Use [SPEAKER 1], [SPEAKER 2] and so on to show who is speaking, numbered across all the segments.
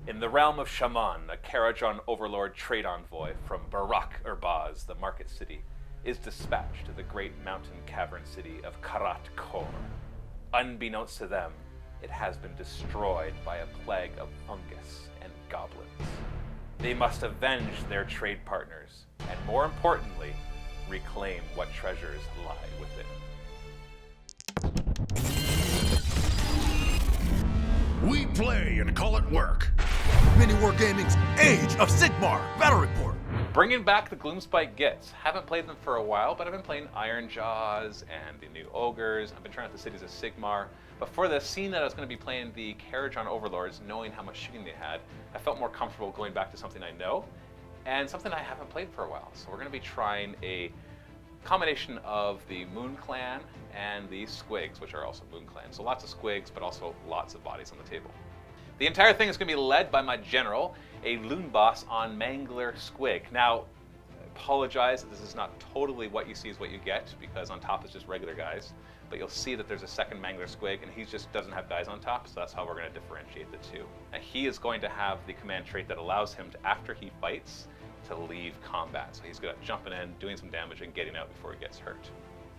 [SPEAKER 1] In the realm of Shaman, a Kharadron Overlord trade envoy from Barak Urbaz, the market city, is dispatched to the great mountain cavern city of Kharadron. Unbeknownst to them, it has been destroyed by a plague of fungus and goblins. They must avenge their trade partners, and more importantly, reclaim what treasures lie within.
[SPEAKER 2] We play and call it work. MiniWarGaming's Age of Sigmar Battle Report.
[SPEAKER 1] Bringing back the Gloomspite Gitz. Haven't played them for a while, but I've been playing Iron Jaws and the new Ogres. I've been trying out the cities of Sigmar. But for the scene that I was going to be playing the Kharadron Overlords, knowing how much shooting they had, I felt more comfortable going back to something I know and something I haven't played for a while. So we're going to be trying a combination of the Moon Clan and the Squigs, which are also Moon Clan. So lots of Squigs, but also lots of bodies on the table. The entire thing is going to be led by my general, a loon boss on Mangler Squig. Now, I apologize that this is not totally what you see is what you get, because on top is just regular guys. But you'll see that there's a second Mangler Squig, and he just doesn't have guys on top, so that's how we're going to differentiate the two. And he is going to have the command trait that allows him to, after he fights, to leave combat. So he's good at jumping in, doing some damage, and getting out before he gets hurt.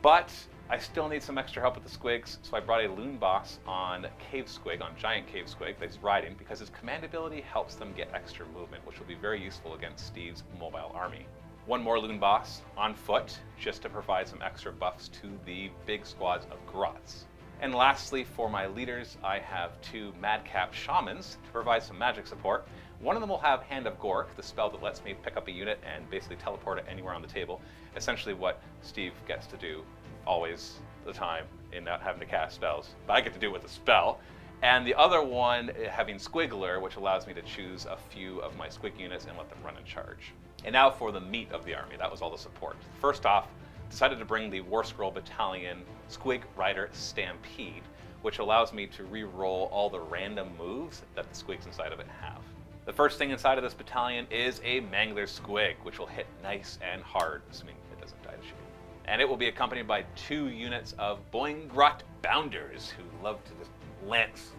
[SPEAKER 1] But I still need some extra help with the Squigs, so I brought a loon boss on Cave Squig, on Giant Cave Squig that he's riding, because his command ability helps them get extra movement, which will be very useful against Steve's mobile army. One more loon boss on foot, just to provide some extra buffs to the big squads of Grots. And lastly, for my leaders, I have two Madcap Shamans to provide some magic support. One of them will have Hand of Gork, the spell that lets me pick up a unit and basically teleport it anywhere on the table. Essentially what Steve gets to do always the time in not having to cast spells, but I get to do it with a spell. And the other one having Squiggler, which allows me to choose a few of my Squig units and let them run in charge. And now for the meat of the army. That was all the support. First off, decided to bring the War Scroll Battalion Squig Rider Stampede, which allows me to re-roll all the random moves that the Squigs inside of it have. The first thing inside of this battalion is a Mangler Squig, which will hit nice and hard, assuming it doesn't die to shooting. And it will be accompanied by 2 units of Boingrot Bounders, who love to just lance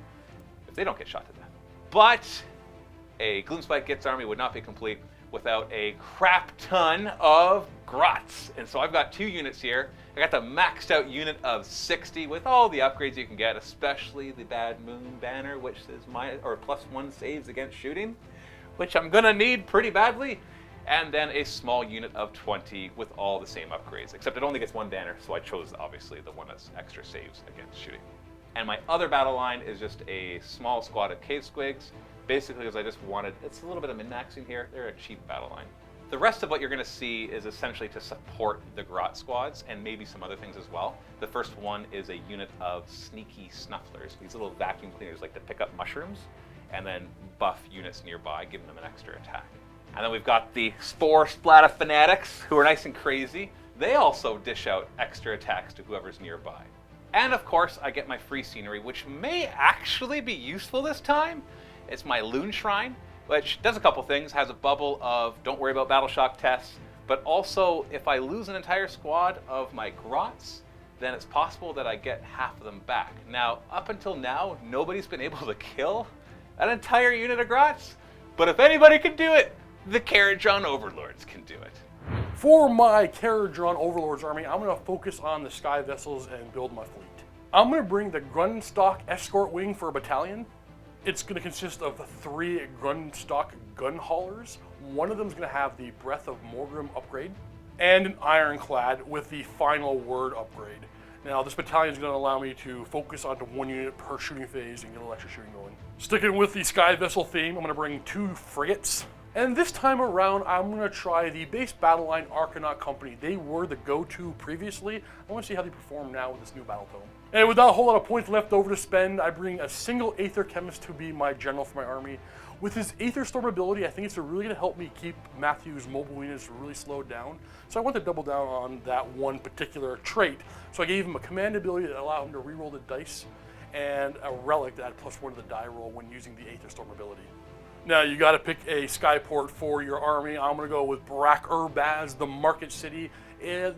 [SPEAKER 1] if they don't get shot to death. But a Gloomspite Gitz army would not be complete without a crap ton of Grots. And so I've got 2 units here. I got the maxed out unit of 60 with all the upgrades you can get, especially the Bad Moon Banner, which is +1 saves against shooting, which I'm gonna need pretty badly. And then a small unit of 20 with all the same upgrades, except it only gets 1 banner, so I chose obviously the one that's extra saves against shooting. And my other battle line is just a small squad of Cave Squigs, basically because I just wanted, it's a little bit of min-maxing here, they're a cheap battle line. The rest of what you're going to see is essentially to support the Grot squads and maybe some other things as well. The first one is a unit of Sneaky Snufflers. These little vacuum cleaners like to pick up mushrooms and then buff units nearby, giving them an extra attack. And then we've got the Spore Splatta Fanatics, who are nice and crazy. They also dish out extra attacks to whoever's nearby. And of course, I get my free scenery, which may actually be useful this time. It's my Loon Shrine, which does a couple things, has a bubble of don't worry about battle shock tests, but also if I lose an entire squad of my Grots, then it's possible that I get half of them back. Now, up until now, nobody's been able to kill an entire unit of Grots, but if anybody can do it, the Kharadron Overlords can do it.
[SPEAKER 3] For my Kharadron Overlords army, I'm going to focus on the Sky Vessels and build my fleet. I'm going to bring the Grundstock Escort Wing for a battalion. It's going to consist of 3 Grundstock Gun Haulers. One of them is going to have the Breath of Morgrim upgrade, and an Ironclad with the Final Word upgrade. Now, this battalion is going to allow me to focus onto 1 unit per shooting phase and get a little extra shooting going. Sticking with the Sky Vessel theme, I'm going to bring 2 frigates. And this time around, I'm going to try the base battle line Arcanaut Company. They were the go-to previously. I want to see how they perform now with this new battle tome. And without a whole lot of points left over to spend, I bring a single Aether Chemist to be my general for my army. With his Aether Storm ability, I think it's really going to help me keep Matthew's mobile units really slowed down. So I want to double down on that one particular trait. So I gave him a command ability that allowed him to reroll the dice, and a relic that had +1 to the die roll when using the Aether Storm ability. Now you got to pick a skyport for your army. I'm going to go with Barak Urbaz, the market city.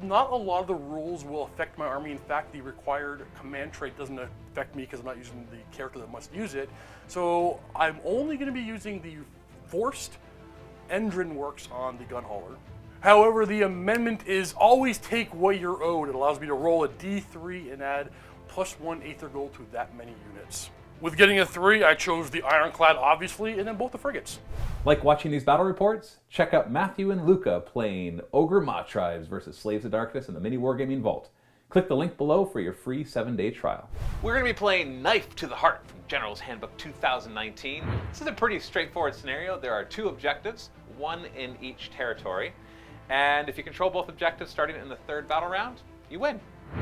[SPEAKER 3] Not a lot of the rules will affect my army. In fact, the required command trait doesn't affect me because I'm not using the character that must use it. So I'm only going to be using the forced Endrin works on the gun hauler. However, the amendment is always take what you're owed. It allows me to roll a d3 and add +1 Aether Gold to that many units. With getting a 3, I chose the Ironclad, obviously, and then both the frigates.
[SPEAKER 4] Like watching these battle reports? Check out Matthew and Luca playing Ogre Tribes versus Slaves of Darkness in the MiniWarGaming Vault. Click the link below for your free 7-day trial.
[SPEAKER 1] We're going to be playing Knife to the Heart from General's Handbook 2019. This is a pretty straightforward scenario. There are 2 objectives, 1 in each territory. And if you control both objectives starting in the 3rd battle round, you win.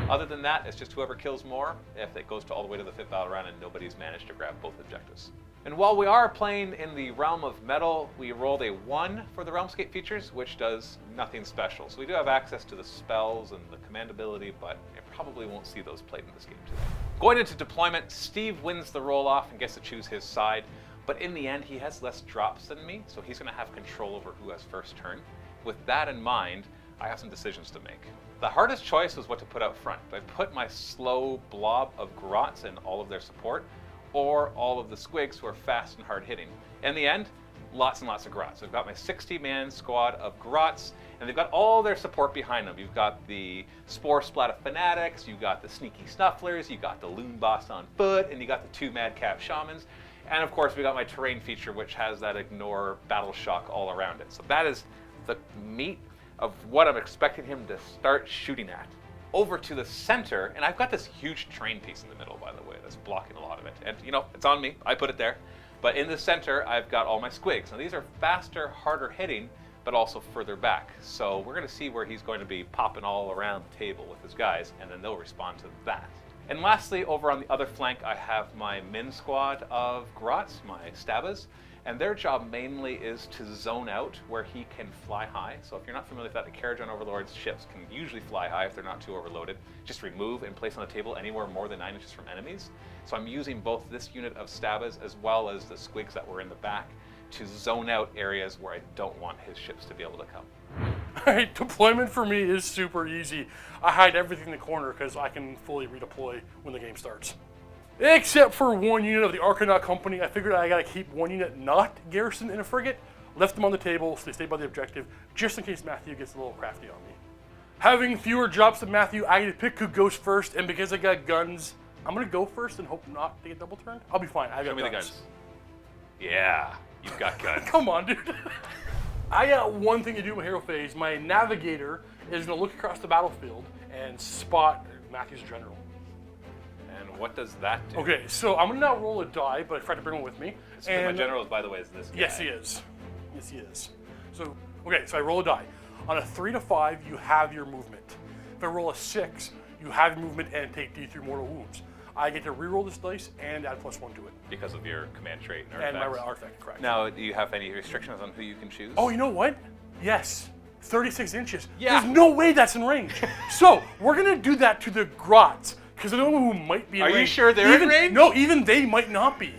[SPEAKER 1] Other than that, it's just whoever kills more if it goes to all the way to the 5th battle round and nobody's managed to grab both objectives. And while we are playing in the Realm of Metal, we rolled a 1 for the Realmscape features, which does nothing special. So we do have access to the spells and the command ability, but you probably won't see those played in this game today. Going into deployment, Steve wins the roll-off and gets to choose his side, but in the end, he has less drops than me, so he's going to have control over who has first turn. With that in mind, I have some decisions to make. The hardest choice was what to put out front. Do I put my slow blob of Grots and all of their support, or all of the squigs who are fast and hard hitting? In the end, lots and lots of Grots. I've got my 60-man squad of Grots, and they've got all their support behind them. You've got the Spore Splat of Fanatics, you've got the Sneaky Snufflers, you've got the Loon Boss on foot, and you got the 2 Madcap Shamans. And of course, we got my terrain feature, which has that Ignore Battle Shock all around it. So that is the meat of what I'm expecting him to start shooting at. Over to the center, and I've got this huge terrain piece in the middle, by the way, that's blocking a lot of it. And you know, it's on me, I put it there. But in the center, I've got all my squigs. Now these are faster, harder hitting, but also further back. So we're gonna see where he's going to be popping all around the table with his guys, and then they'll respond to that. And lastly, over on the other flank, I have my Min squad of Grots, my Stabbas, and their job mainly is to zone out where he can fly high. So if you're not familiar with that, the Kharadron Overlords ships can usually fly high if they're not too overloaded. Just remove and place on the table anywhere more than 9 inches from enemies. So I'm using both this unit of Stabbas as well as the squigs that were in the back to zone out areas where I don't want his ships to be able to come.
[SPEAKER 3] Alright, deployment for me is super easy. I hide everything in the corner because I can fully redeploy when the game starts. Except for 1 unit of the Arcanaut Company. I figured I gotta keep 1 unit not garrisoned in a frigate, left them on the table so they stay by the objective, just in case Matthew gets a little crafty on me. Having fewer drops than Matthew, I get to pick who goes first, and because I got guns, I'm gonna go first and hope not to get double turned. I'll be fine, I got guns.
[SPEAKER 1] Show me the guns. Yeah, you've got guns.
[SPEAKER 3] Come on, dude. I got one thing to do in my hero phase. My navigator is gonna look across the battlefield and spot Matthew's general.
[SPEAKER 1] And what does that do?
[SPEAKER 3] Okay, so I'm gonna now roll a die, but I tried to bring one with me.
[SPEAKER 1] So my general, by the way, is this guy.
[SPEAKER 3] Yes, he is. Yes, he is. So, okay, so I roll a die. On a 3 to 5, you have your movement. If I roll a 6, you have your movement and take D3 mortal wounds. I get to reroll this dice and add +1 to it.
[SPEAKER 1] Because of your command trait and artifacts.
[SPEAKER 3] And my artifact, correct.
[SPEAKER 1] Now, do you have any restrictions on who you can choose?
[SPEAKER 3] Oh, you know what? Yes. 36 inches.
[SPEAKER 1] Yeah.
[SPEAKER 3] There's no way that's in range. So, we're gonna do that to the Grots, because I don't know who might be in range.
[SPEAKER 1] Are you sure they're in range?
[SPEAKER 3] No, even they might not be.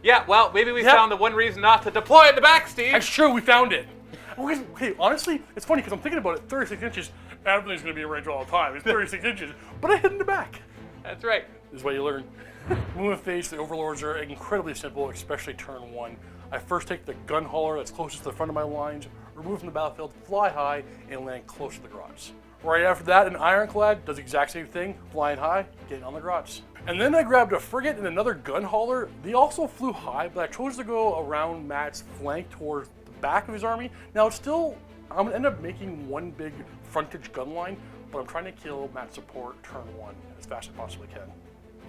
[SPEAKER 1] Yeah, well, maybe we found the one reason not to deploy at the back, Steve.
[SPEAKER 3] That's true, we found it. Okay, honestly, it's funny because I'm thinking about it. 36 inches, everything's going to be in range all the time. It's 36 inches, but I hid in the back.
[SPEAKER 1] That's right.
[SPEAKER 3] This is what you learn. Movement phase, the Overlords are incredibly simple, especially turn 1. I first take the gun hauler that's closest to the front of my lines, remove from the battlefield, fly high, and land close to the Grots. Right after that, an Ironclad does the exact same thing, flying high, getting on the Grots. And then I grabbed a frigate and another gun hauler. They also flew high, but I chose to go around Matt's flank towards the back of his army. Now it's still, I'm gonna end up making one big frontage gun line, but I'm trying to kill Matt's support turn 1 as fast as I possibly can.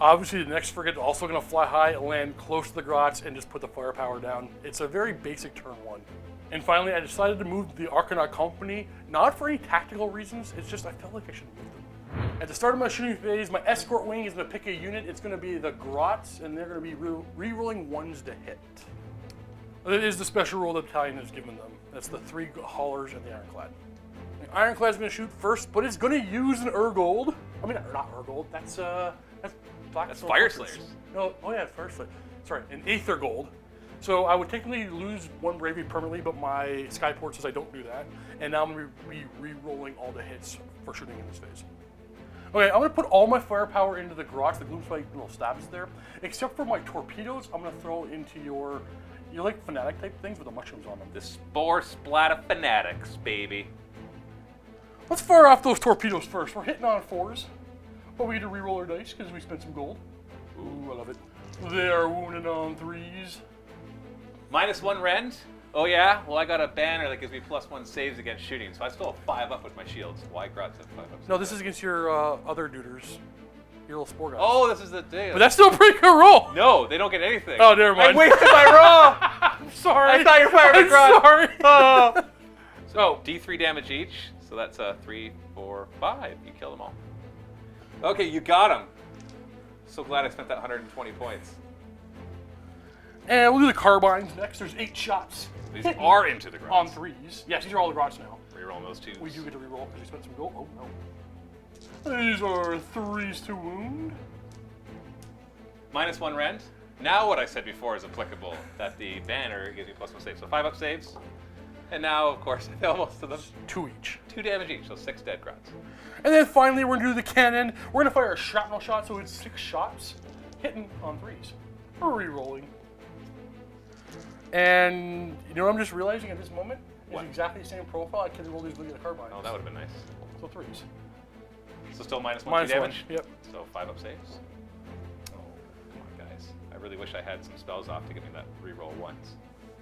[SPEAKER 3] Obviously the next frigate is also gonna fly high, land close to the Grots, and just put the firepower down. It's a very basic turn 1. And finally, I decided to move the Arcanaut Company, not for any tactical reasons, it's just I felt like I should move them. At the start of my shooting phase, my escort wing is going to pick a unit. It's going to be the Grots, and they're going to be re-rolling 1s to hit. That is the special role the battalion has given them. That's the 3 haulers and the Ironclad. The Ironclad's going to shoot first, but it's going to use an Urgold. I mean, not Urgold, that's
[SPEAKER 1] Fire Slayers.
[SPEAKER 3] No, oh yeah, Fire Slayers. Sorry, an Aether Gold. So I would technically lose 1 bravery permanently, but my Skyport says I don't do that. And now I'm going to be re-rolling all the hits for shooting in this phase. Okay, I'm going to put all my firepower into the Grots, the Gloomspite little stabs there. Except for my torpedoes, I'm going to throw into your like fanatic type things with the mushrooms on them.
[SPEAKER 1] The spore splat of fanatics, baby.
[SPEAKER 3] Let's fire off those torpedoes first. We're hitting on 4s, but we get to re-roll our dice because we spent some gold. Ooh, I love it. They are wounded on 3s.
[SPEAKER 1] -1 rend? Oh yeah? Well, I got a banner that gives me +1 saves against shooting, so I still have 5 up with my shields. Why Grots have 5 up?
[SPEAKER 3] No, this is against your other duders. Your little spore guys.
[SPEAKER 1] Oh, this is the day.
[SPEAKER 3] But that's still a pretty good roll!
[SPEAKER 1] No, they don't get anything.
[SPEAKER 3] Oh, never mind.
[SPEAKER 1] I wasted my roll!
[SPEAKER 3] I'm sorry.
[SPEAKER 1] I thought you were firing a Grot.
[SPEAKER 3] sorry.
[SPEAKER 1] Oh. So, D3 damage each. So that's 3, 4, 5. You kill them all. Okay, you got them. So glad I spent that 120 points.
[SPEAKER 3] And we'll do the carbines next. There's 8 shots.
[SPEAKER 1] These are into the
[SPEAKER 3] On
[SPEAKER 1] Grots.
[SPEAKER 3] 3s. Yes, these are all the Grots now.
[SPEAKER 1] Rerolling those 2s.
[SPEAKER 3] We do get to reroll because we spent some gold. Oh, no. These are 3s to wound.
[SPEAKER 1] -1 rend. Now what I said before is applicable, that the banner gives you +1 save. So 5 up saves. And now, of course, I fail most of them.
[SPEAKER 3] 2 each.
[SPEAKER 1] 2 damage each, so 6 dead Grots.
[SPEAKER 3] And then finally, we're going to do the cannon. We're going to fire a shrapnel shot, so it's 6 shots, hitting on 3s. We're re-rolling. And you know what I'm just realizing at this moment?
[SPEAKER 1] What?
[SPEAKER 3] It's exactly the same profile. I could roll these with the carbines.
[SPEAKER 1] Oh, that would have been nice.
[SPEAKER 3] So 3s.
[SPEAKER 1] So still -1,
[SPEAKER 3] -1,
[SPEAKER 1] 2 damage?
[SPEAKER 3] yep.
[SPEAKER 1] So 5 up saves. Oh, come on, guys. I really wish I had some spells off to give me that reroll once.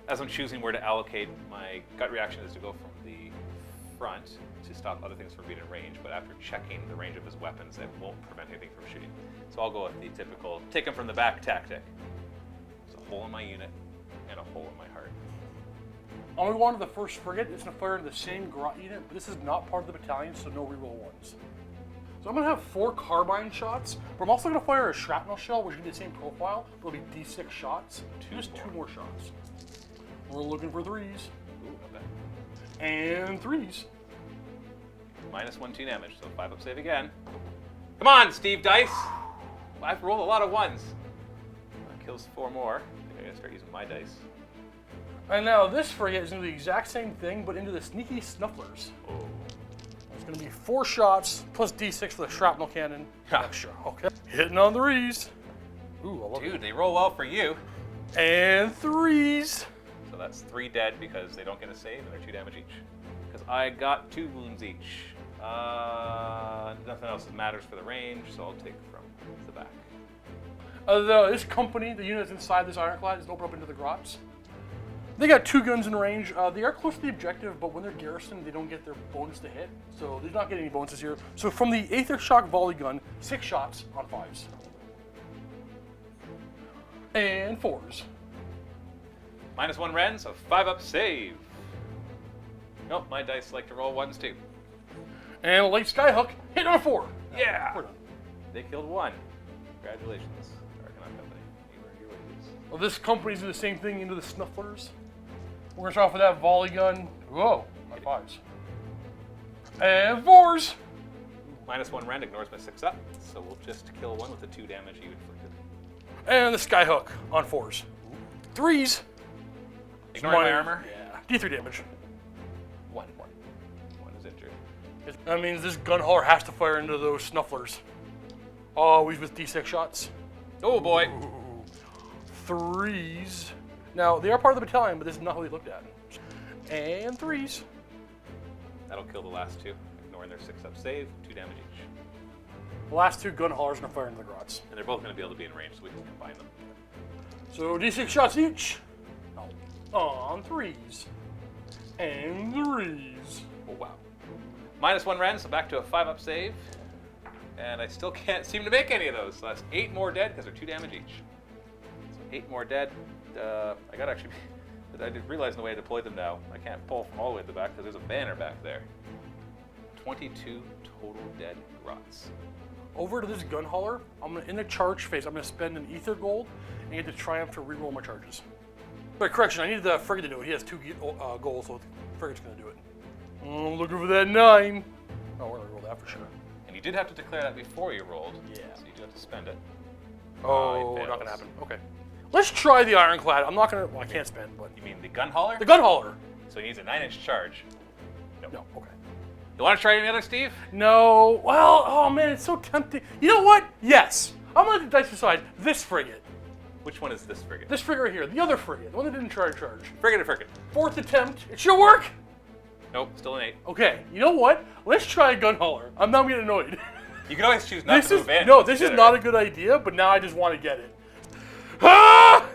[SPEAKER 1] As I'm choosing where to allocate, my gut reaction is to go from the front to stop other things from being in range, but after checking the range of his weapons, that won't prevent anything from shooting. So I'll go with the typical take him from the back tactic. There's a hole in my unit and a hole in my heart.
[SPEAKER 3] I'm going to go on to the first frigate. It's going to fire in the same Grot unit, but this is not part of the battalion, so no reroll 1s. So I'm going to have 4 carbine shots, but I'm also going to fire a shrapnel shell, which is going to be the same profile, but it'll be D6 shots. Just 2 more shots. We're looking for 3s.
[SPEAKER 1] Ooh, not bad.
[SPEAKER 3] And 3s.
[SPEAKER 1] -1, 2 damage, so 5 up save again. Come on, Steve Dice! I've rolled a lot of 1s. That kills 4 more. I think I gotta start using my dice.
[SPEAKER 3] And now this frigate is going to do the exact same thing, but into the sneaky snufflers.
[SPEAKER 1] Oh.
[SPEAKER 3] It's going to be 4 shots, plus D6 for the shrapnel cannon.
[SPEAKER 1] Ha.
[SPEAKER 3] Extra. Okay. Hitting on 3s. Ooh, I love
[SPEAKER 1] Dude,
[SPEAKER 3] it.
[SPEAKER 1] they roll well for you.
[SPEAKER 3] And 3s.
[SPEAKER 1] So that's 3 dead because they don't get a save and they're 2 damage each. Because I got 2 wounds each. Nothing else matters for the range, so I'll take from the back.
[SPEAKER 3] This company, the units inside this ironclad, is open up into the Grots. They got 2 guns in range. They are close to the objective, but when they're garrisoned, they don't get their bonus to hit. So they're not getting any bonuses here. So from the Aether Shock Volley Gun, 6 shots on 5s. And 4s.
[SPEAKER 1] -1 rend, so 5 up save. Nope, my dice like to roll 1s too.
[SPEAKER 3] And a light skyhook, hit on a 4.
[SPEAKER 1] Yeah!
[SPEAKER 3] We're done.
[SPEAKER 1] They killed 1. Congratulations, Arcanon Company. You were your wages.
[SPEAKER 3] Well, this company's doing the same thing into the snufflers. We're gonna start off with that volley gun. Whoa, my 5s. And 4s.
[SPEAKER 1] -1 rend ignores my 6 up, so we'll just kill 1 with the 2 damage you inflicted.
[SPEAKER 3] And the skyhook on 4s. 3s.
[SPEAKER 1] Ignoring my armor?
[SPEAKER 3] Yeah. D3 damage.
[SPEAKER 1] 1 is injured.
[SPEAKER 3] That means this gun hauler has to fire into those snufflers. Always with D6 shots.
[SPEAKER 1] Oh boy!
[SPEAKER 3] Ooh. 3s. Now, they are part of the battalion, but this is not how we looked at. And 3s.
[SPEAKER 1] That'll kill the last 2. Ignoring their 6 up save, 2 damage each.
[SPEAKER 3] The last 2 gun haulers are going to fire into the Grots.
[SPEAKER 1] And they're both going to be able to be in range, so we can combine them.
[SPEAKER 3] So D6 shots each. On 3s. And 3s.
[SPEAKER 1] Oh wow. -1 rend, so back to a 5 up save. And I still can't seem to make any of those. So that's 8 more dead because they're 2 damage each. So 8 more dead. I gotta actually. I did realize the way I deployed them now. I can't pull from all the way to the back because there's a banner back there. 22 total dead Grots.
[SPEAKER 3] Over to this gun hauler, I'm gonna, in the charge phase, I'm gonna spend an ether gold and get the triumph to reroll my charges. But correction, I need the frigate to do it. He has 2 goals, so the frigate's gonna do it. I'm looking for that 9. Oh, we're gonna roll that for sure.
[SPEAKER 1] And you did have to declare that before you rolled.
[SPEAKER 3] Yeah.
[SPEAKER 1] So you do have to spend it.
[SPEAKER 3] Oh,
[SPEAKER 1] it
[SPEAKER 3] not gonna
[SPEAKER 1] fails.
[SPEAKER 3] happen. Okay. Let's try the Ironclad. I'm not gonna. Well, I can't spend, but
[SPEAKER 1] You mean the gun hauler?
[SPEAKER 3] the gun hauler.
[SPEAKER 1] So he needs a 9-inch charge.
[SPEAKER 3] No. Okay.
[SPEAKER 1] You want to try any other, Steve?
[SPEAKER 3] No. Well, oh man, it's so tempting. You know what? Yes. I'm gonna let the dice decide. This frigate.
[SPEAKER 1] Which one is this frigate?
[SPEAKER 3] This frigate right here. The other frigate. The one that didn't charge.
[SPEAKER 1] Frigate or frigate?
[SPEAKER 3] Fourth attempt. It should work.
[SPEAKER 1] Nope, still an 8.
[SPEAKER 3] Okay. You know what? Let's try a gun hauler. I'm now getting annoyed.
[SPEAKER 1] You can always choose not to move in.
[SPEAKER 3] No, this is not a good idea. But now I just want to get it. Ah!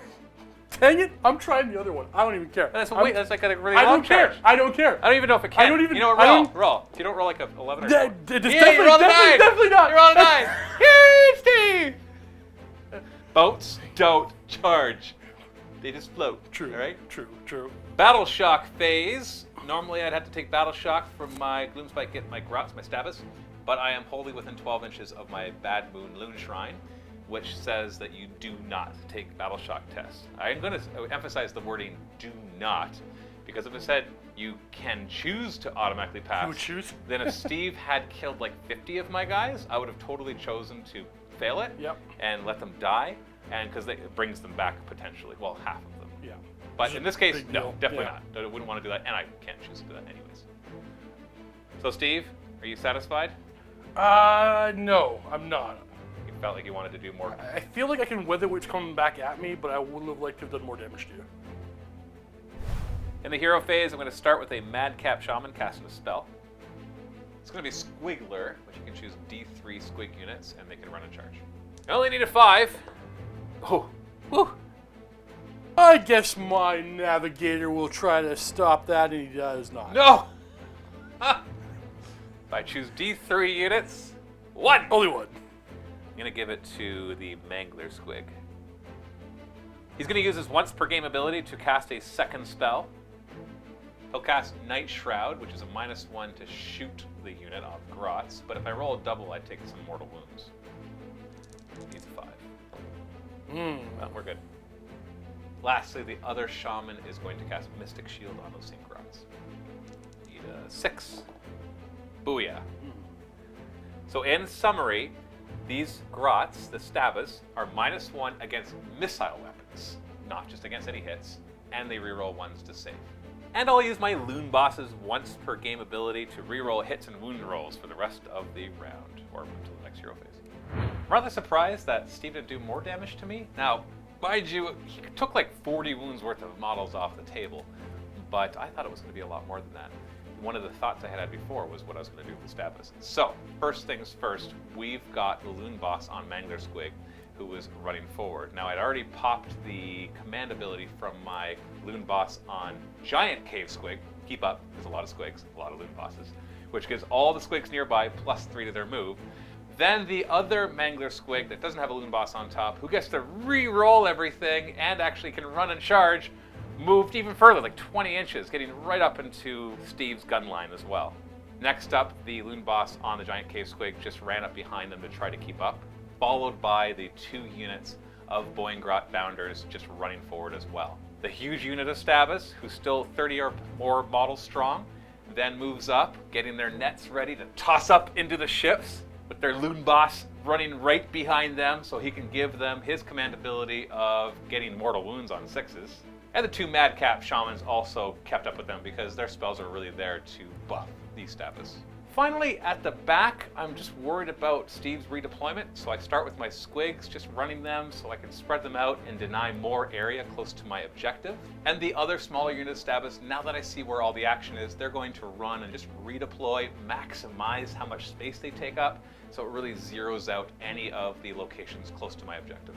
[SPEAKER 3] Dang it! I'm trying the other one. I don't even care.
[SPEAKER 1] That's like a really
[SPEAKER 3] I
[SPEAKER 1] long
[SPEAKER 3] don't care.
[SPEAKER 1] charge.
[SPEAKER 3] I don't care.
[SPEAKER 1] I don't even know if it can.
[SPEAKER 3] I don't even-
[SPEAKER 1] You know what?
[SPEAKER 3] I
[SPEAKER 1] Roll.
[SPEAKER 3] don't-
[SPEAKER 1] Roll. If you don't roll like a 11 or
[SPEAKER 3] That-
[SPEAKER 1] 12.
[SPEAKER 3] it's
[SPEAKER 1] Yeah, you rolled a 9.
[SPEAKER 3] definitely not.
[SPEAKER 1] You rolled a 9. Yay, Steve! Boats don't charge. They just float.
[SPEAKER 3] True.
[SPEAKER 1] All right?
[SPEAKER 3] True.
[SPEAKER 1] Battle Shock phase. Normally I'd have to take Battle Shock from my Gloomspite, get my Grots, my Stabbus, but I am wholly within 12 inches of my Bad Moon Loon Shrine, which says that you do not take Battle Shock tests. I'm going to emphasize the wording "do not," because if it said you can choose to automatically pass,
[SPEAKER 3] You would choose?
[SPEAKER 1] then if Steve had killed like 50 of my guys, I would have totally chosen to fail it
[SPEAKER 3] Yep.
[SPEAKER 1] and let them die, and because it brings them back potentially, well, half of them.
[SPEAKER 3] Yeah.
[SPEAKER 1] But in this case,
[SPEAKER 3] Big
[SPEAKER 1] no,
[SPEAKER 3] deal.
[SPEAKER 1] definitely
[SPEAKER 3] Yeah.
[SPEAKER 1] not. I wouldn't want to do that, and I can't choose to do that anyways. So, Steve, are you satisfied?
[SPEAKER 3] No, I'm not.
[SPEAKER 1] You felt like you wanted to do more.
[SPEAKER 3] I feel like I can weather what's coming back at me, but I would have liked to have done more damage to you.
[SPEAKER 1] In the hero phase, I'm going to start with a Madcap Shaman casting a spell. It's going to be Squiggler, which you can choose D3 squig units, and they can run a charge. I only need a 5. Oh, whew.
[SPEAKER 3] I guess my navigator will try to stop that, and he does not.
[SPEAKER 1] No! If I choose D3 units, 1!
[SPEAKER 3] Only one.
[SPEAKER 1] I'm going to give it to the Mangler Squig. He's going to use his once per game ability to cast a second spell. He'll cast Night Shroud, which is a -1 to shoot the unit off Grots, but if I roll a double, I take some mortal wounds. He's a 5. Well, we're good. Lastly, the other Shaman is going to cast Mystic Shield on those same Grots. Need a 6. Booyah. So in summary, these Grots, the Stabbus, are -1 against missile weapons, not just against any hits, and they reroll 1s to save. And I'll use my Loon Boss's once per game ability to reroll hits and wound rolls for the rest of the round, or until the next hero phase. I'm rather surprised that Steve didn't do more damage to me. Now, mind you, he took like 40 wounds worth of models off the table, but I thought it was going to be a lot more than that. One of the thoughts I had before was what I was going to do with the Stabbus. So, first things first, we've got the Loon Boss on Mangler Squig, who was running forward. Now, I'd already popped the command ability from my Loon Boss on Giant Cave Squig. Keep up, there's a lot of squigs, a lot of Loon Bosses, which gives all the squigs nearby +3 to their move. Then the other Mangler Squig that doesn't have a Loon Boss on top, who gets to re-roll everything and actually can run and charge, moved even further, like 20 inches, getting right up into Steve's gun line as well. Next up, the Loon Boss on the Giant Cave Squig just ran up behind them to try to keep up, followed by the 2 units of Boingrot Bounders just running forward as well. The huge unit of Stabbus, who's still 30 or more models strong, then moves up, getting their nets ready to toss up into the ships, with their Loon Boss running right behind them so he can give them his command ability of getting mortal wounds on 6s. And the 2 Madcap Shamans also kept up with them because their spells are really there to buff these Stabbus. Finally, at the back, I'm just worried about Steve's redeployment, so I start with my squigs, just running them so I can spread them out and deny more area close to my objective. And the other smaller unit of Stabbus, now that I see where all the action is, they're going to run and just redeploy, maximize how much space they take up, so it really zeroes out any of the locations close to my objective.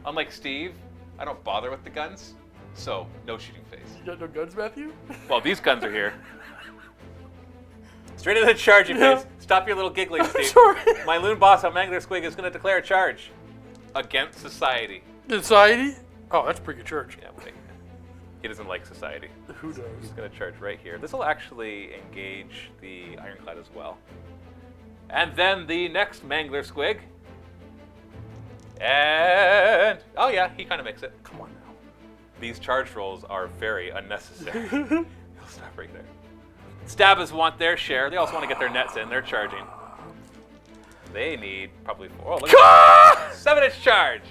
[SPEAKER 1] Unlike Steve, I don't bother with the guns, so no shooting phase.
[SPEAKER 3] You got no guns, Matthew?
[SPEAKER 1] Well, these guns are here. Straight into the charging phase. Stop your little giggling, Steve.
[SPEAKER 3] Sorry.
[SPEAKER 1] My Loon Boss on Mangler Squig is going to declare a charge against society.
[SPEAKER 3] Society? Oh, that's pretty good charge.
[SPEAKER 1] Yeah, wait. He doesn't like society.
[SPEAKER 3] Who does?
[SPEAKER 1] He's going to charge right here. This will actually engage the Ironclad as well. And then the next Mangler Squig. And... oh yeah, he kind of makes it.
[SPEAKER 3] Come on now.
[SPEAKER 1] These charge rolls are very unnecessary. He'll stop right there. Stabbers want their share. They also want to get their nets in. They're charging. They need probably 4. Oh, look at that. 7-inch charge.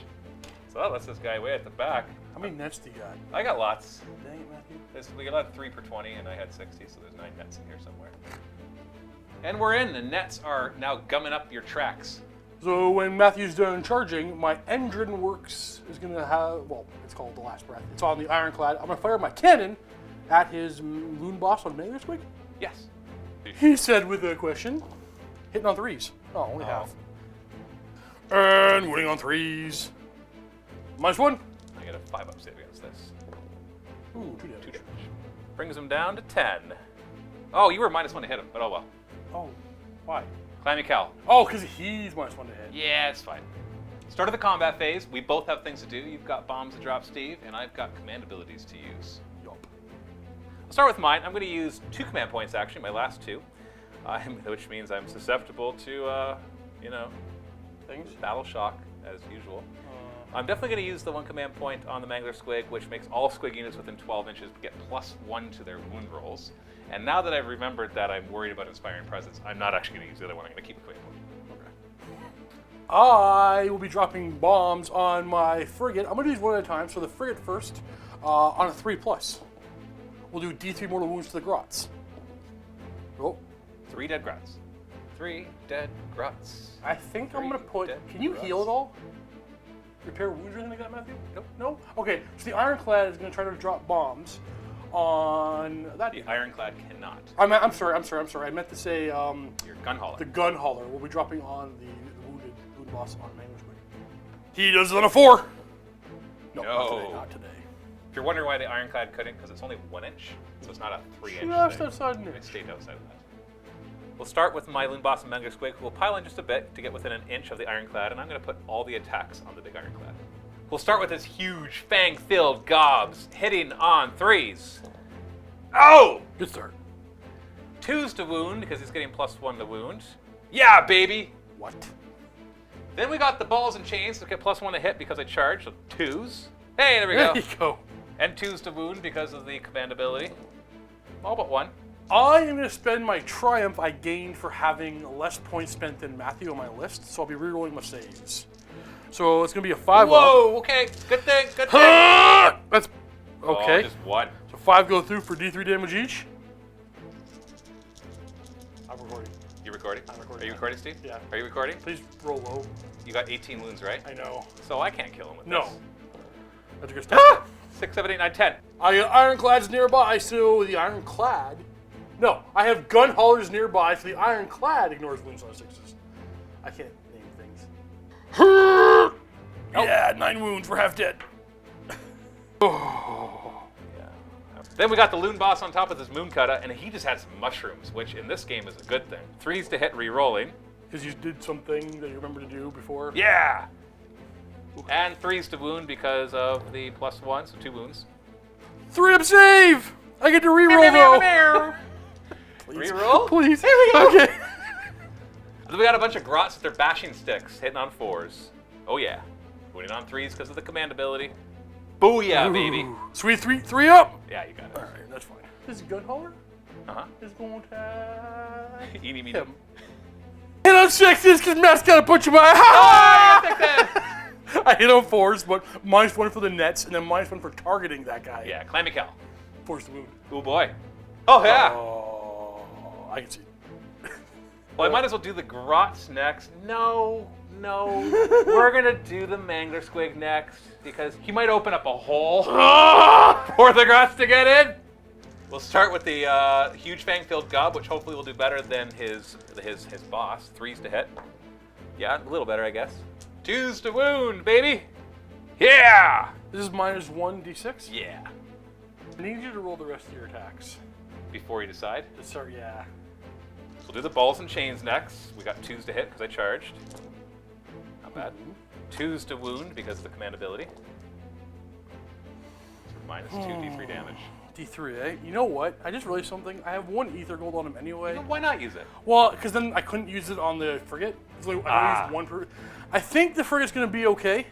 [SPEAKER 1] So that's this guy way at the back.
[SPEAKER 3] How many nets do you got?
[SPEAKER 1] I got lots.
[SPEAKER 3] Dang it, Matthew.
[SPEAKER 1] We got 3 per 20, and I had 60, so there's 9 nets in here somewhere. And we're in. The nets are now gumming up your tracks.
[SPEAKER 3] So when Matthew's done charging, my Endrin works is going to have, well, it's called the Last Breath. It's on the Ironclad. I'm going to fire my cannon at his loon boss on Melee Squig.
[SPEAKER 1] Yes.
[SPEAKER 3] He said with a question, hitting on 3s. Oh, only half. And winning on 3s. -1.
[SPEAKER 1] I get a 5-up save against this.
[SPEAKER 3] Ooh, 2
[SPEAKER 1] 2 damage. Brings him down to 10. Oh, you were -1 to hit him, but oh well.
[SPEAKER 3] Oh, why?
[SPEAKER 1] Clammy Cal.
[SPEAKER 3] Oh, because he's -1 to hit.
[SPEAKER 1] Yeah, it's fine. Start of the combat phase. We both have things to do. You've got bombs to drop, Steve, and I've got command abilities to use.
[SPEAKER 3] Yup.
[SPEAKER 1] I'll start with mine. I'm going to use 2 command points, actually, my last 2, which means I'm susceptible to,
[SPEAKER 3] Things?
[SPEAKER 1] battle shock, as usual. I'm definitely going to use the 1 command point on the Mangler Squig, which makes all Squig units within 12 inches get +1 to their wound rolls. And now that I've remembered that I'm worried about Inspiring Presence, I'm not actually going to use the other one. I'm going to keep a command point.
[SPEAKER 3] Okay. I will be dropping bombs on my frigate. I'm going to do these one at a time. So the frigate first, on a 3+. We'll do D3 mortal wounds to the grots. Oh.
[SPEAKER 1] 3 dead grots. 3 dead grots.
[SPEAKER 3] I think I'm going to put...
[SPEAKER 1] dead
[SPEAKER 3] Can you
[SPEAKER 1] grots.
[SPEAKER 3] heal at all? Repair wounds or anything like that, Matthew? Nope. No? Okay, so the Ironclad is going to try to drop bombs on that.
[SPEAKER 1] The Ironclad cannot.
[SPEAKER 3] I'm sorry. I meant to say
[SPEAKER 1] Your gun hauler.
[SPEAKER 3] the gun hauler will be dropping on the wounded wound boss on Mangler Squig. He does it on a 4. No,
[SPEAKER 1] No.
[SPEAKER 3] not today.
[SPEAKER 1] If you're wondering why the Ironclad couldn't, because it's only 1 inch, so it's not a 3-inch
[SPEAKER 3] Just
[SPEAKER 1] thing.
[SPEAKER 3] outside an
[SPEAKER 1] It
[SPEAKER 3] inch.
[SPEAKER 1] stayed outside of that. We'll start with my Loon Boss and Mangler Squig, who will pile in just a bit to get within an inch of the Ironclad, and I'm going to put all the attacks on the big Ironclad. We'll start with this huge fang-filled gobs, hitting on 3s. Oh!
[SPEAKER 3] Good start.
[SPEAKER 1] 2s to wound, because he's getting +1 to wound. Yeah, baby!
[SPEAKER 3] What?
[SPEAKER 1] Then we got the balls and chains to get +1 to hit because I charged, so 2s. Hey, there we go.
[SPEAKER 3] There you go.
[SPEAKER 1] And 2s to wound because of the command ability. All but 1.
[SPEAKER 3] I am going to spend my triumph I gained for having less points spent than Matthew on my list, so I'll be rerolling my saves. So it's going to be a 5
[SPEAKER 1] Whoa, okay, good thing, good thing.
[SPEAKER 3] That's okay.
[SPEAKER 1] Oh, just 1.
[SPEAKER 3] So 5 go through for D3 damage each. I'm recording.
[SPEAKER 1] You recording?
[SPEAKER 3] I'm recording.
[SPEAKER 1] Are you recording, Steve?
[SPEAKER 3] Yeah.
[SPEAKER 1] Are you recording?
[SPEAKER 3] Please roll low.
[SPEAKER 1] You got 18 wounds, right?
[SPEAKER 3] I know.
[SPEAKER 1] So I can't kill him with
[SPEAKER 3] No.
[SPEAKER 1] this.
[SPEAKER 3] That's a good start.
[SPEAKER 1] 6, 7, 8, 9, 10.
[SPEAKER 3] I got Ironclads nearby, so the Ironclad... No, I have gun haulers nearby, so the Ironclad ignores wounds on 6s. I can't name things. Yeah, 9 wounds. We're half dead.
[SPEAKER 1] Then we got the Loon Boss on top of this Moon Cutter, and he just had some mushrooms, which in this game is a good thing. 3s to hit, re-rolling.
[SPEAKER 3] Because you did something that you remember to do before.
[SPEAKER 1] Yeah! And 3s to wound because of the +1, so 2 wounds.
[SPEAKER 3] 3-up save! I get to reroll though. Please.
[SPEAKER 1] Reroll?
[SPEAKER 3] Please. Here we go. Okay.
[SPEAKER 1] And then we got a bunch of grots with their bashing sticks, hitting on 4s. Oh yeah. Winning on 3s because of the command ability. Booyah, baby.
[SPEAKER 3] Ooh. Sweet 3 up.
[SPEAKER 1] Yeah, you got it.
[SPEAKER 3] Alright, that's fine. This gun hauler
[SPEAKER 1] Uh-huh.
[SPEAKER 3] is going to
[SPEAKER 1] Eeny, meeny.
[SPEAKER 3] him. Hit on 6s because Matt's got to put you by. I hit on 4s, but -1 for the nets and then -1 for targeting that guy.
[SPEAKER 1] Yeah, Clammy Cal.
[SPEAKER 3] Force the wound.
[SPEAKER 1] Oh boy. Oh yeah.
[SPEAKER 3] Oh, I can see.
[SPEAKER 1] Well, I might as well do the grots next. No. We're gonna do the Mangler Squig next because he might open up a hole for the grots to get in. We'll start with the huge fang-filled gob, which hopefully will do better than his boss. 3s to hit. Yeah, a little better, I guess. 2s to wound, baby. Yeah.
[SPEAKER 3] This is -1 d6.
[SPEAKER 1] Yeah.
[SPEAKER 3] I need you to roll the rest of your attacks.
[SPEAKER 1] Before you decide,
[SPEAKER 3] Sorry, yeah.
[SPEAKER 1] we'll do the balls and chains next. We got 2s to hit because I charged. Not bad. 2s to wound because of the command ability. -2 D3 damage.
[SPEAKER 3] D3, eh? You know what? I just realized something. I have 1 ether gold on him anyway.
[SPEAKER 1] Why not use it?
[SPEAKER 3] Well, because then I couldn't use it on the frigate. So I only used 1 per. I think the frigate's going to be okay.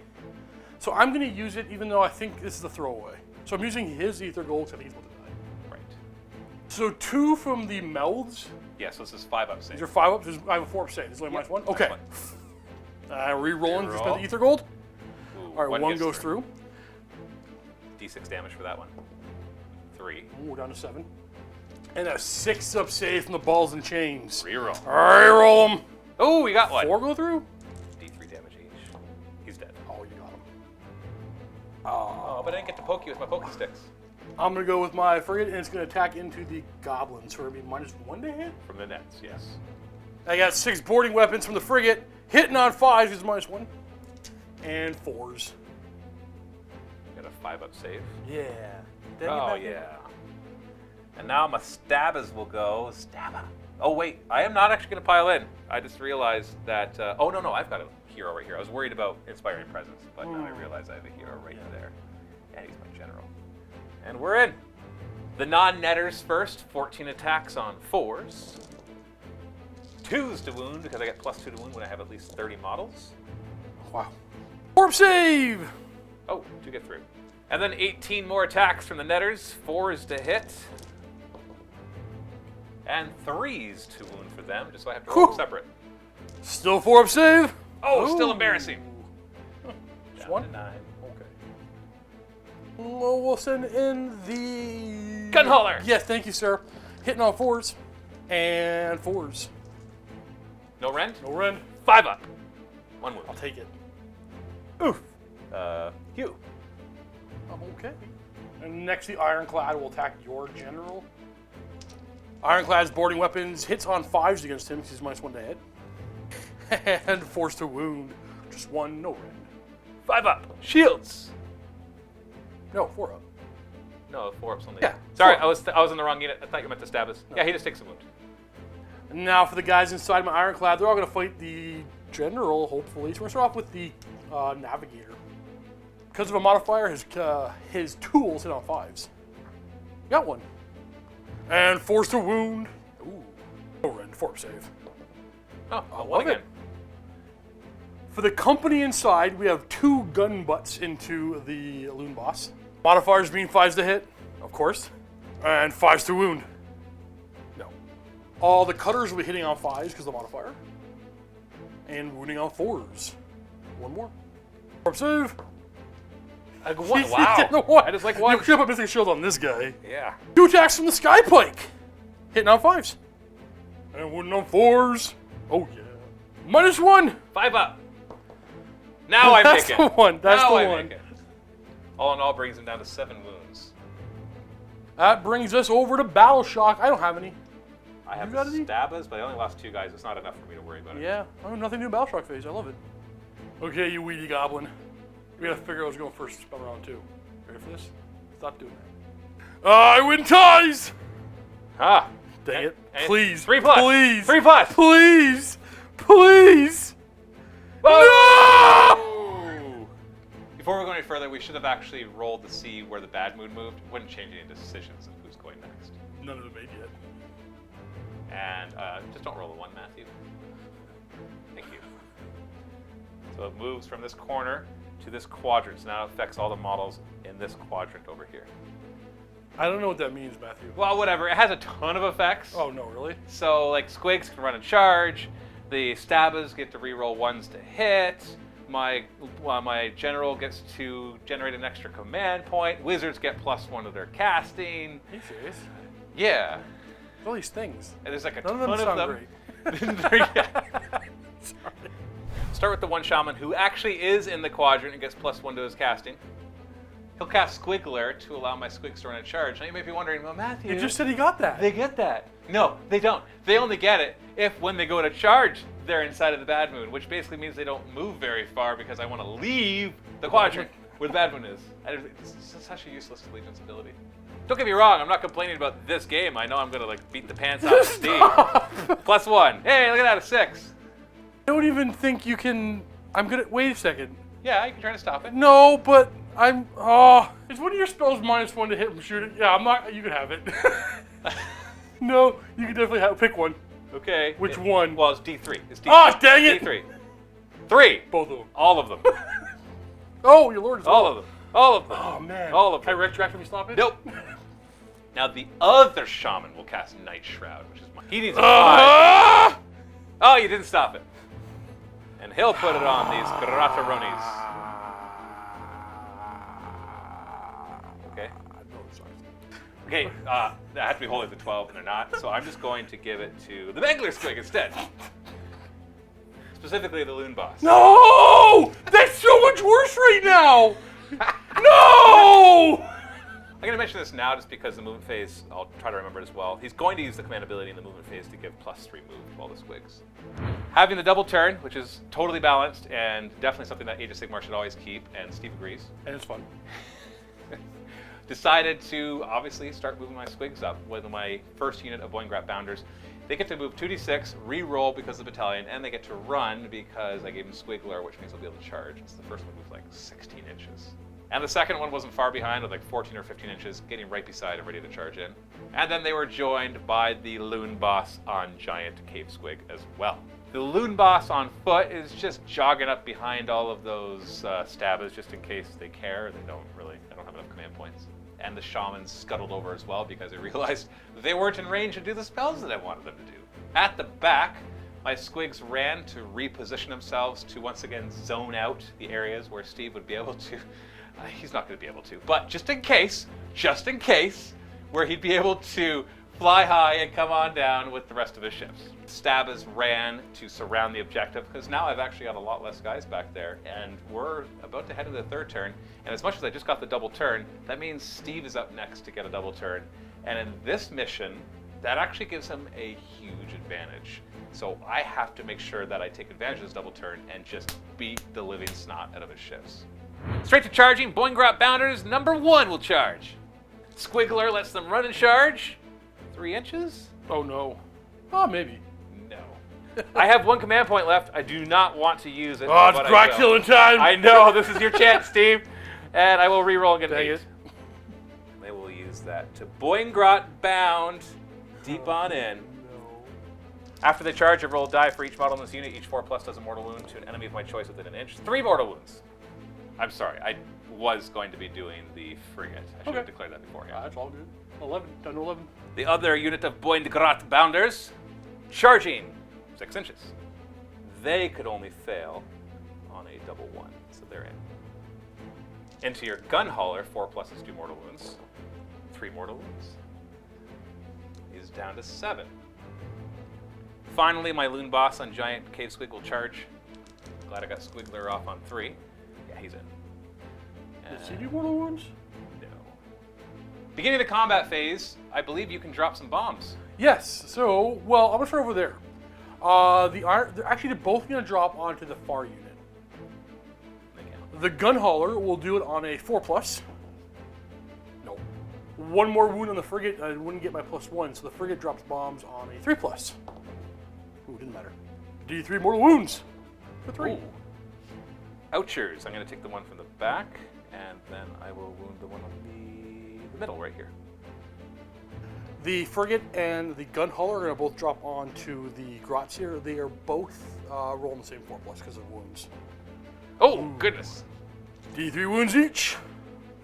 [SPEAKER 3] So I'm going to use it even though I think this is a throwaway. So I'm using his ether gold because he's about to die.
[SPEAKER 1] Right.
[SPEAKER 3] So 2 from the melds.
[SPEAKER 1] Yeah, so this is 5-up save.
[SPEAKER 3] These are 5 ups. I have a 4-up save. This is only -1. Okay.
[SPEAKER 1] -1.
[SPEAKER 3] Re-rolling to
[SPEAKER 1] Reroll.
[SPEAKER 3] spend the ether gold.
[SPEAKER 1] Ooh,
[SPEAKER 3] All right, one
[SPEAKER 1] gets
[SPEAKER 3] goes through.
[SPEAKER 1] D6 damage for that one. 3.
[SPEAKER 3] Ooh, we're down to 7. And a 6-up save from the balls and chains.
[SPEAKER 1] Reroll.
[SPEAKER 3] All right, roll them.
[SPEAKER 1] Oh, we got one.
[SPEAKER 3] 4 go through?
[SPEAKER 1] D3 damage each. He's dead.
[SPEAKER 3] Oh, you got him.
[SPEAKER 1] Oh, but I didn't get to poke you with my poke sticks.
[SPEAKER 3] I'm going to go with my frigate, and it's going to attack into the goblins. So it'll be -1 to hit.
[SPEAKER 1] From the nets, yes.
[SPEAKER 3] I got 6 boarding weapons from the frigate. Hitting on 5s is -1. And 4s.
[SPEAKER 1] Got a 5-up save.
[SPEAKER 3] Yeah.
[SPEAKER 1] Oh, yeah. And now my stabbers will go. Stabber. Oh, wait. I am not actually going to pile in. I just realized that... oh, no, I've got a hero right here. I was worried about Inspiring Presence, but now I realize I have a hero right there. And he's my general. And we're in. The non-netters first. 14 attacks on 4s. 2s to wound, because I get +2 to wound when I have at least 30 models.
[SPEAKER 3] Wow. Orb save!
[SPEAKER 1] Oh, 2 get through. And then 18 more attacks from the netters. 4s to hit. And 3s to wound for them, just so I have to roll them separate.
[SPEAKER 3] Still 4-up save.
[SPEAKER 1] Oh, still embarrassing.
[SPEAKER 3] Just
[SPEAKER 1] Down
[SPEAKER 3] 1?
[SPEAKER 1] to 9.
[SPEAKER 3] Okay. Well, we'll send in the...
[SPEAKER 1] Gun hauler!
[SPEAKER 3] Yes, thank you, sir. Hitting on 4s. And 4s.
[SPEAKER 1] No rend?
[SPEAKER 3] No rend.
[SPEAKER 1] 5 up. 1 wound.
[SPEAKER 3] I'll take it.
[SPEAKER 1] Oof. Hugh.
[SPEAKER 3] I'm okay. And next, the Ironclad will attack your general. Ironclad's boarding weapons hits on 5s against him because he's -1 to hit. And forced to wound. Just 1, no rend.
[SPEAKER 1] 5 up. Shields.
[SPEAKER 3] No, 4-up.
[SPEAKER 1] No, 4 up's only.
[SPEAKER 3] Yeah,
[SPEAKER 1] Sorry,
[SPEAKER 3] 4
[SPEAKER 1] I was in the wrong unit. I thought you meant to stab us. Yeah, he just takes a wound.
[SPEAKER 3] And now for the guys inside my Ironclad, they're all going to fight the general, hopefully. So we're going to start off with the navigator. Because of a modifier, his tools hit on 5s. Got 1. And forced to wound. Ooh. No rend, 4-up save.
[SPEAKER 1] Oh,
[SPEAKER 3] I
[SPEAKER 1] one
[SPEAKER 3] love
[SPEAKER 1] again.
[SPEAKER 3] it. For the company inside, we have 2 gun butts into the loon boss. Modifiers being 5s to hit, of course. And 5s to wound. No. All the cutters will be hitting on 5s because of the modifier. And wounding on 4s. 1 more. 4-up save.
[SPEAKER 1] Wow. I just like one.
[SPEAKER 3] You should put missing shield on this guy.
[SPEAKER 1] Yeah.
[SPEAKER 3] 2 attacks from the Sky Pike. Hitting on 5s. And wounding on 4s. Oh, yeah. -1.
[SPEAKER 1] 5 up. Now I
[SPEAKER 3] That's
[SPEAKER 1] make
[SPEAKER 3] the
[SPEAKER 1] it.
[SPEAKER 3] one. That's
[SPEAKER 1] now
[SPEAKER 3] the
[SPEAKER 1] I
[SPEAKER 3] one.
[SPEAKER 1] make it. All in all, brings him down to 7 wounds.
[SPEAKER 3] That brings us over to Battle Shock. I don't have any.
[SPEAKER 1] I have
[SPEAKER 3] You got any?
[SPEAKER 1] stabbas, but I only lost 2 guys. It's not enough for me to worry about it.
[SPEAKER 3] Yeah, oh, nothing new Battle Shock phase. I love it. Okay, you weedy goblin. We gotta figure out who's going first spell round 2. Ready for this? Stop doing that. I win ties!
[SPEAKER 1] Ah.
[SPEAKER 3] Dang it.
[SPEAKER 1] And
[SPEAKER 3] Please.
[SPEAKER 1] 3 plus.
[SPEAKER 3] Please.
[SPEAKER 1] 3 plus.
[SPEAKER 3] Please. Please.
[SPEAKER 1] No! Before we go any further, we should have actually rolled to see where the bad mood moved. It wouldn't change any decisions of who's going next.
[SPEAKER 3] None of them made yet.
[SPEAKER 1] And just don't roll a 1, Matthew. Thank you. So it moves from this corner to this quadrant. So now it affects all the models in this quadrant over here.
[SPEAKER 3] I don't know what that means, Matthew.
[SPEAKER 1] Well, whatever. It has a ton of effects.
[SPEAKER 3] Oh, no, really?
[SPEAKER 1] So, like, squigs can run and charge. The stabbers get to reroll 1s to hit. My general gets to generate an extra command point. Wizards get +1 to their casting.
[SPEAKER 3] Are you serious?
[SPEAKER 1] Yeah.
[SPEAKER 3] All these things.
[SPEAKER 1] And there's like a
[SPEAKER 3] None
[SPEAKER 1] ton
[SPEAKER 3] of them sound great.
[SPEAKER 1] Sorry. Start with the one shaman who actually is in the quadrant and gets +1 to his casting. He'll cast Squiggler to allow my squigs to run a charge. Now you may be wondering, well, Matthew...
[SPEAKER 3] You just said he got that.
[SPEAKER 1] They get that. No, they don't. They only get it if, when they go to charge, they're inside of the bad moon, which basically means they don't move very far because I want to leave the quadrant where the bad moon is. It's such a useless allegiance ability. Don't get me wrong, I'm not complaining about this game. I know I'm going to like beat the pants off of Steve. +1. Hey, look at that, a 6.
[SPEAKER 3] I don't even think you can... I'm gonna... Wait a second.
[SPEAKER 1] Yeah, you can try to stop it.
[SPEAKER 3] No, but I'm... Oh, is one of your spells -1 to hit and shoot it? Yeah, I'm not... You can have it. No, you can definitely have... Pick one.
[SPEAKER 1] Okay.
[SPEAKER 3] Which one?
[SPEAKER 1] Well, it's D3. It's D3.
[SPEAKER 3] Ah, dang it!
[SPEAKER 1] D3. 3.
[SPEAKER 3] Both of them.
[SPEAKER 1] All of them.
[SPEAKER 3] Oh, your lord is...
[SPEAKER 1] All of them. All of them.
[SPEAKER 3] Oh, man.
[SPEAKER 1] All of
[SPEAKER 3] Can
[SPEAKER 1] them.
[SPEAKER 3] I retroactively stop it?
[SPEAKER 1] Nope. Now the other shaman will cast Night Shroud, which is he needs a 5. Oh, you didn't stop it. And he'll put it on these Kharadronis. Okay, I have to be holding the 12, and they're not, so I'm just going to give it to the Mangler Squig instead. Specifically the Loon Boss.
[SPEAKER 3] No! That's so much worse right now! No!
[SPEAKER 1] I'm going to mention this now just because the movement phase, I'll try to remember it as well. He's going to use the command ability in the movement phase to give +3 move to all the squigs. Having the double turn, which is totally balanced and definitely something that Age of Sigmar should always keep, and Steve agrees.
[SPEAKER 3] And it's fun.
[SPEAKER 1] Decided to obviously start moving my squigs up with my first unit of Boingrat Bounders. They get to move 2d6, re-roll because of the battalion, and they get to run because I gave them Squiggler, which means they'll be able to charge. So the first one moves like 16 inches. And the second one wasn't far behind with like 14 or 15 inches, getting right beside and ready to charge in. And then they were joined by the Loon Boss on Giant Cave Squig as well. The Loon Boss on foot is just jogging up behind all of those stabbers just in case they care. I don't have enough command points. And the shamans scuttled over as well because they realized they weren't in range to do the spells that I wanted them to do. At the back, my squigs ran to reposition themselves to once again zone out the areas where Steve would be able to. He's not going to be able to, but just in case, where he'd be able to fly high and come on down with the rest of his ships. Stabbers ran to surround the objective because now I've actually got a lot less guys back there, and we're about to head into the third turn. And as much as I just got the double turn, that means Steve is up next to get a double turn. And in this mission, that actually gives him a huge advantage. So I have to make sure that I take advantage of this double turn and just beat the living snot out of his ships. Straight to charging, Boingrat Bounders, number 1 will charge. Squiggler lets them run and charge. 3 inches?
[SPEAKER 3] Oh no. Oh, maybe.
[SPEAKER 1] No. I have 1 command point left. I do not want to use it.
[SPEAKER 3] Oh, it's Grot killing time!
[SPEAKER 1] I know, this is your chance, Steve. And I will re-roll and get an 8. They will use that to Boingrat Bound deep on in.
[SPEAKER 3] No.
[SPEAKER 1] After they charge, I roll a die for each model in this unit. Each 4+ does a mortal wound to an enemy of my choice within an inch. 3 mortal wounds. I'm sorry, I was going to be doing the frigate. I should have declared that before. Yeah.
[SPEAKER 3] That's all good. 11, down to 11.
[SPEAKER 1] The other unit of Boingrat Bounders, charging 6 inches. They could only fail on a double 1, so they're in. Into your gun hauler, 4+ is 2 mortal wounds. 3 mortal wounds. He's down to 7. Finally, my Loon Boss on Giant Cave Squig will charge. Glad I got Squiggler off on 3. Yeah, he's in.
[SPEAKER 3] Does he do mortal wounds?
[SPEAKER 1] No. Beginning of the combat phase, I believe you can drop some bombs.
[SPEAKER 3] Yes. So, well, I'm gonna start over there. They're actually both gonna drop onto the far unit.
[SPEAKER 1] They can.
[SPEAKER 3] The gun hauler will do it on a 4+. No. 1 more wound on the frigate, I wouldn't get my +1, so the frigate drops bombs on a 3+. Ooh, didn't matter. D3 mortal wounds for 3.
[SPEAKER 1] Ooh. Ouchers. I'm going to take the one from the back, and then I will wound the one on the middle right here.
[SPEAKER 3] The frigate and the gun hauler are going to both drop onto the grots here. They are both rolling the same 4+ because of wounds.
[SPEAKER 1] Oh, goodness.
[SPEAKER 3] D3 wounds each.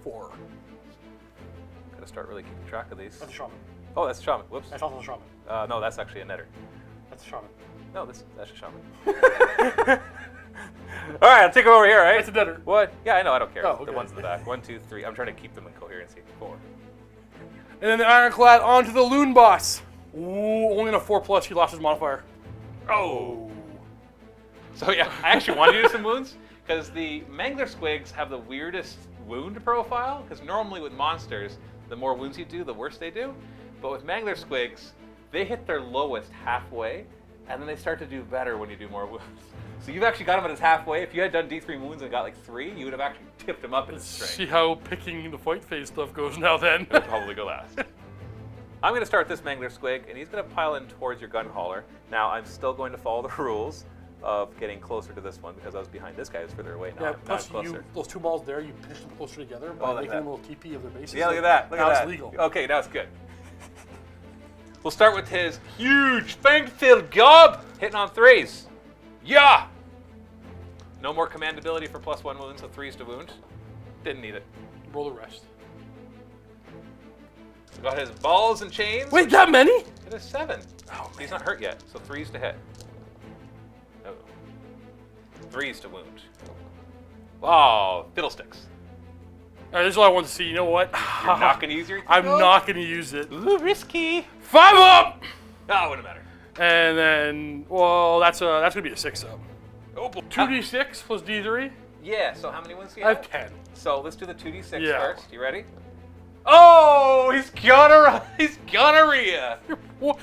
[SPEAKER 3] 4.
[SPEAKER 1] Got to start really keeping track of these.
[SPEAKER 3] That's a shaman.
[SPEAKER 1] Oh, that's a shaman. Whoops.
[SPEAKER 3] That's also a shaman.
[SPEAKER 1] No, that's actually a netter.
[SPEAKER 3] That's a shaman.
[SPEAKER 1] No, that's a shaman. All right, I'll take him over here, right?
[SPEAKER 3] That's a netter.
[SPEAKER 1] What? Yeah, I know. I don't care.
[SPEAKER 3] Oh, okay.
[SPEAKER 1] The ones in the back. 1, 2, 3. I'm trying to keep them in coherency. 4.
[SPEAKER 3] And then the Ironclad onto the Loon Boss. Ooh, only on a 4+, he lost his modifier.
[SPEAKER 1] Oh. So yeah, I actually wanted to do some wounds because the Mangler Squigs have the weirdest wound profile. Because normally with monsters, the more wounds you do, the worse they do. But with Mangler Squigs, they hit their lowest halfway, and then they start to do better when you do more wounds. So you've actually got him at his halfway. If you had done D3 wounds and got like 3, you would have actually tipped him up in his strength.
[SPEAKER 3] See how picking the fight phase stuff goes now then.
[SPEAKER 1] He'll probably go last. I'm going to start this Mangler Squig, and he's going to pile in towards your gun hauler. Now, I'm still going to follow the rules of getting closer to this one because I was behind this guy who's further away. Now
[SPEAKER 3] Yeah,
[SPEAKER 1] I'm
[SPEAKER 3] plus
[SPEAKER 1] closer.
[SPEAKER 3] those 2 balls there, you pinch them closer together by
[SPEAKER 1] Oh, look
[SPEAKER 3] making
[SPEAKER 1] at
[SPEAKER 3] them a little TP of their bases.
[SPEAKER 1] Yeah, look at that. Look
[SPEAKER 3] now
[SPEAKER 1] at that.
[SPEAKER 3] it's legal.
[SPEAKER 1] Okay, now it's good. We'll start with his huge fang-filled gob hitting on 3s. Yeah! No more command ability for +1 wounds, so 3s to wound. Didn't need it.
[SPEAKER 3] Roll the rest.
[SPEAKER 1] So got his balls and chains.
[SPEAKER 3] Wait, that many?
[SPEAKER 1] It is 7.
[SPEAKER 3] Oh,
[SPEAKER 1] He's not hurt yet, so 3s to hit. No. 3s to wound. Oh, fiddlesticks.
[SPEAKER 3] This is all I want to see. You know what?
[SPEAKER 1] You're not going to use your...
[SPEAKER 3] I'm not going to use it.
[SPEAKER 1] Ooh, risky.
[SPEAKER 3] 5 up!
[SPEAKER 1] Oh, it wouldn't matter.
[SPEAKER 3] And then, well, that's going to be a 6 up.
[SPEAKER 1] Oh,
[SPEAKER 3] 2d6 plus d3?
[SPEAKER 1] Yeah, so how many wounds do you
[SPEAKER 3] I
[SPEAKER 1] have?
[SPEAKER 3] have 10.
[SPEAKER 1] So let's do the 2d6
[SPEAKER 3] Yeah.
[SPEAKER 1] first. You ready? Oh, he's gonorrhea. He's gonorrhea.
[SPEAKER 3] What?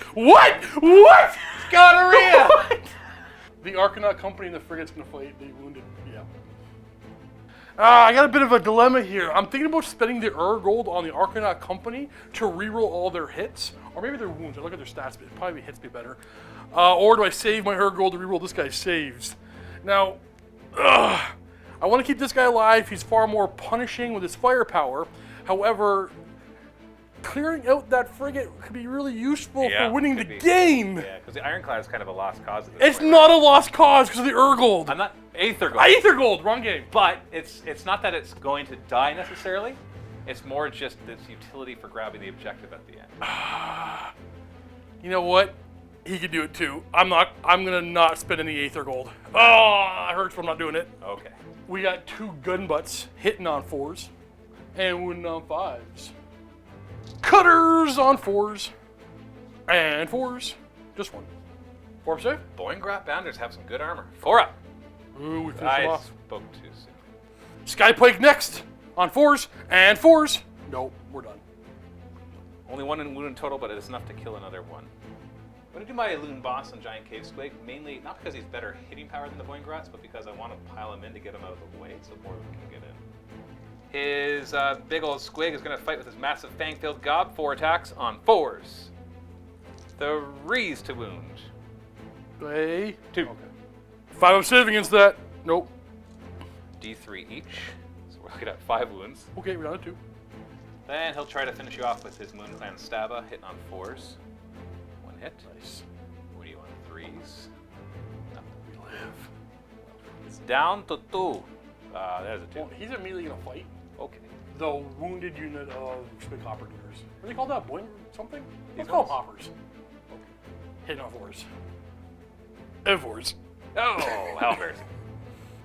[SPEAKER 3] What?
[SPEAKER 1] Gonorrhea.
[SPEAKER 3] What? The Arcanaut Company and the frigate's going to fight the wounded. Yeah. I got a bit of a dilemma here. I'm thinking about spending the gold on the Arcanaut Company to reroll all their hits, or maybe their wounds. I look at their stats, but probably hits me better. Or do I save my gold to reroll this guy's saves? Now, I want to keep this guy alive. He's far more punishing with his firepower. However, clearing out that frigate could be really useful for winning the game.
[SPEAKER 1] Yeah, because the Ironclad is kind of a lost cause at this
[SPEAKER 3] It's
[SPEAKER 1] point.
[SPEAKER 3] not a lost cause because of the Urgold.
[SPEAKER 1] I'm not... Aether Gold.
[SPEAKER 3] Aether Gold, wrong game.
[SPEAKER 1] But it's not that it's going to die necessarily. It's more just this utility for grabbing the objective at the end.
[SPEAKER 3] You know what? He could do it too. I'm gonna not spend any Aether Gold. Oh, it hurts when I'm not doing it.
[SPEAKER 1] Okay.
[SPEAKER 3] We got 2 gun butts hitting on 4s and wounding on 5s. Cutters on 4s and 4s. Just 1. 4 save.
[SPEAKER 1] Boingrat Bounders have some good armor. 4 up.
[SPEAKER 3] Ooh, we finished
[SPEAKER 1] I
[SPEAKER 3] him off.
[SPEAKER 1] spoke too soon.
[SPEAKER 3] Skypike next on 4s and 4s. Nope, we're done.
[SPEAKER 1] Only 1 in wound in total, but it's enough to kill another 1. I'm going to do my Loon Boss on Giant Cave Squig, mainly not because he's better hitting power than the Boingrats, but because I want to pile him in to get him out of the way so more of them can get in. His big old Squig is going to fight with his massive Fang-filled Gob. 4 attacks on 4s. 3s to wound.
[SPEAKER 3] 2.
[SPEAKER 1] 2.
[SPEAKER 3] Okay. 5 up save against that. Nope.
[SPEAKER 1] D3 each. So we're looking at 5 wounds.
[SPEAKER 3] Okay, we're down to 2.
[SPEAKER 1] Then he'll try to finish you off with his Moon Clan Stabba, hitting on 4s. 1 hit.
[SPEAKER 3] Nice.
[SPEAKER 1] What do you want? 3s? Nothing. We live. It's down to 2. There's a 2.
[SPEAKER 3] Well, he's immediately gonna fight
[SPEAKER 1] Okay.
[SPEAKER 3] the wounded unit of Squig Hopper Doers. What do they call that? Boing something?
[SPEAKER 1] These
[SPEAKER 3] Let's call them
[SPEAKER 1] ones?
[SPEAKER 3] hoppers. Okay. Hitting on 4s. And 4s.
[SPEAKER 1] Oh, Halberd.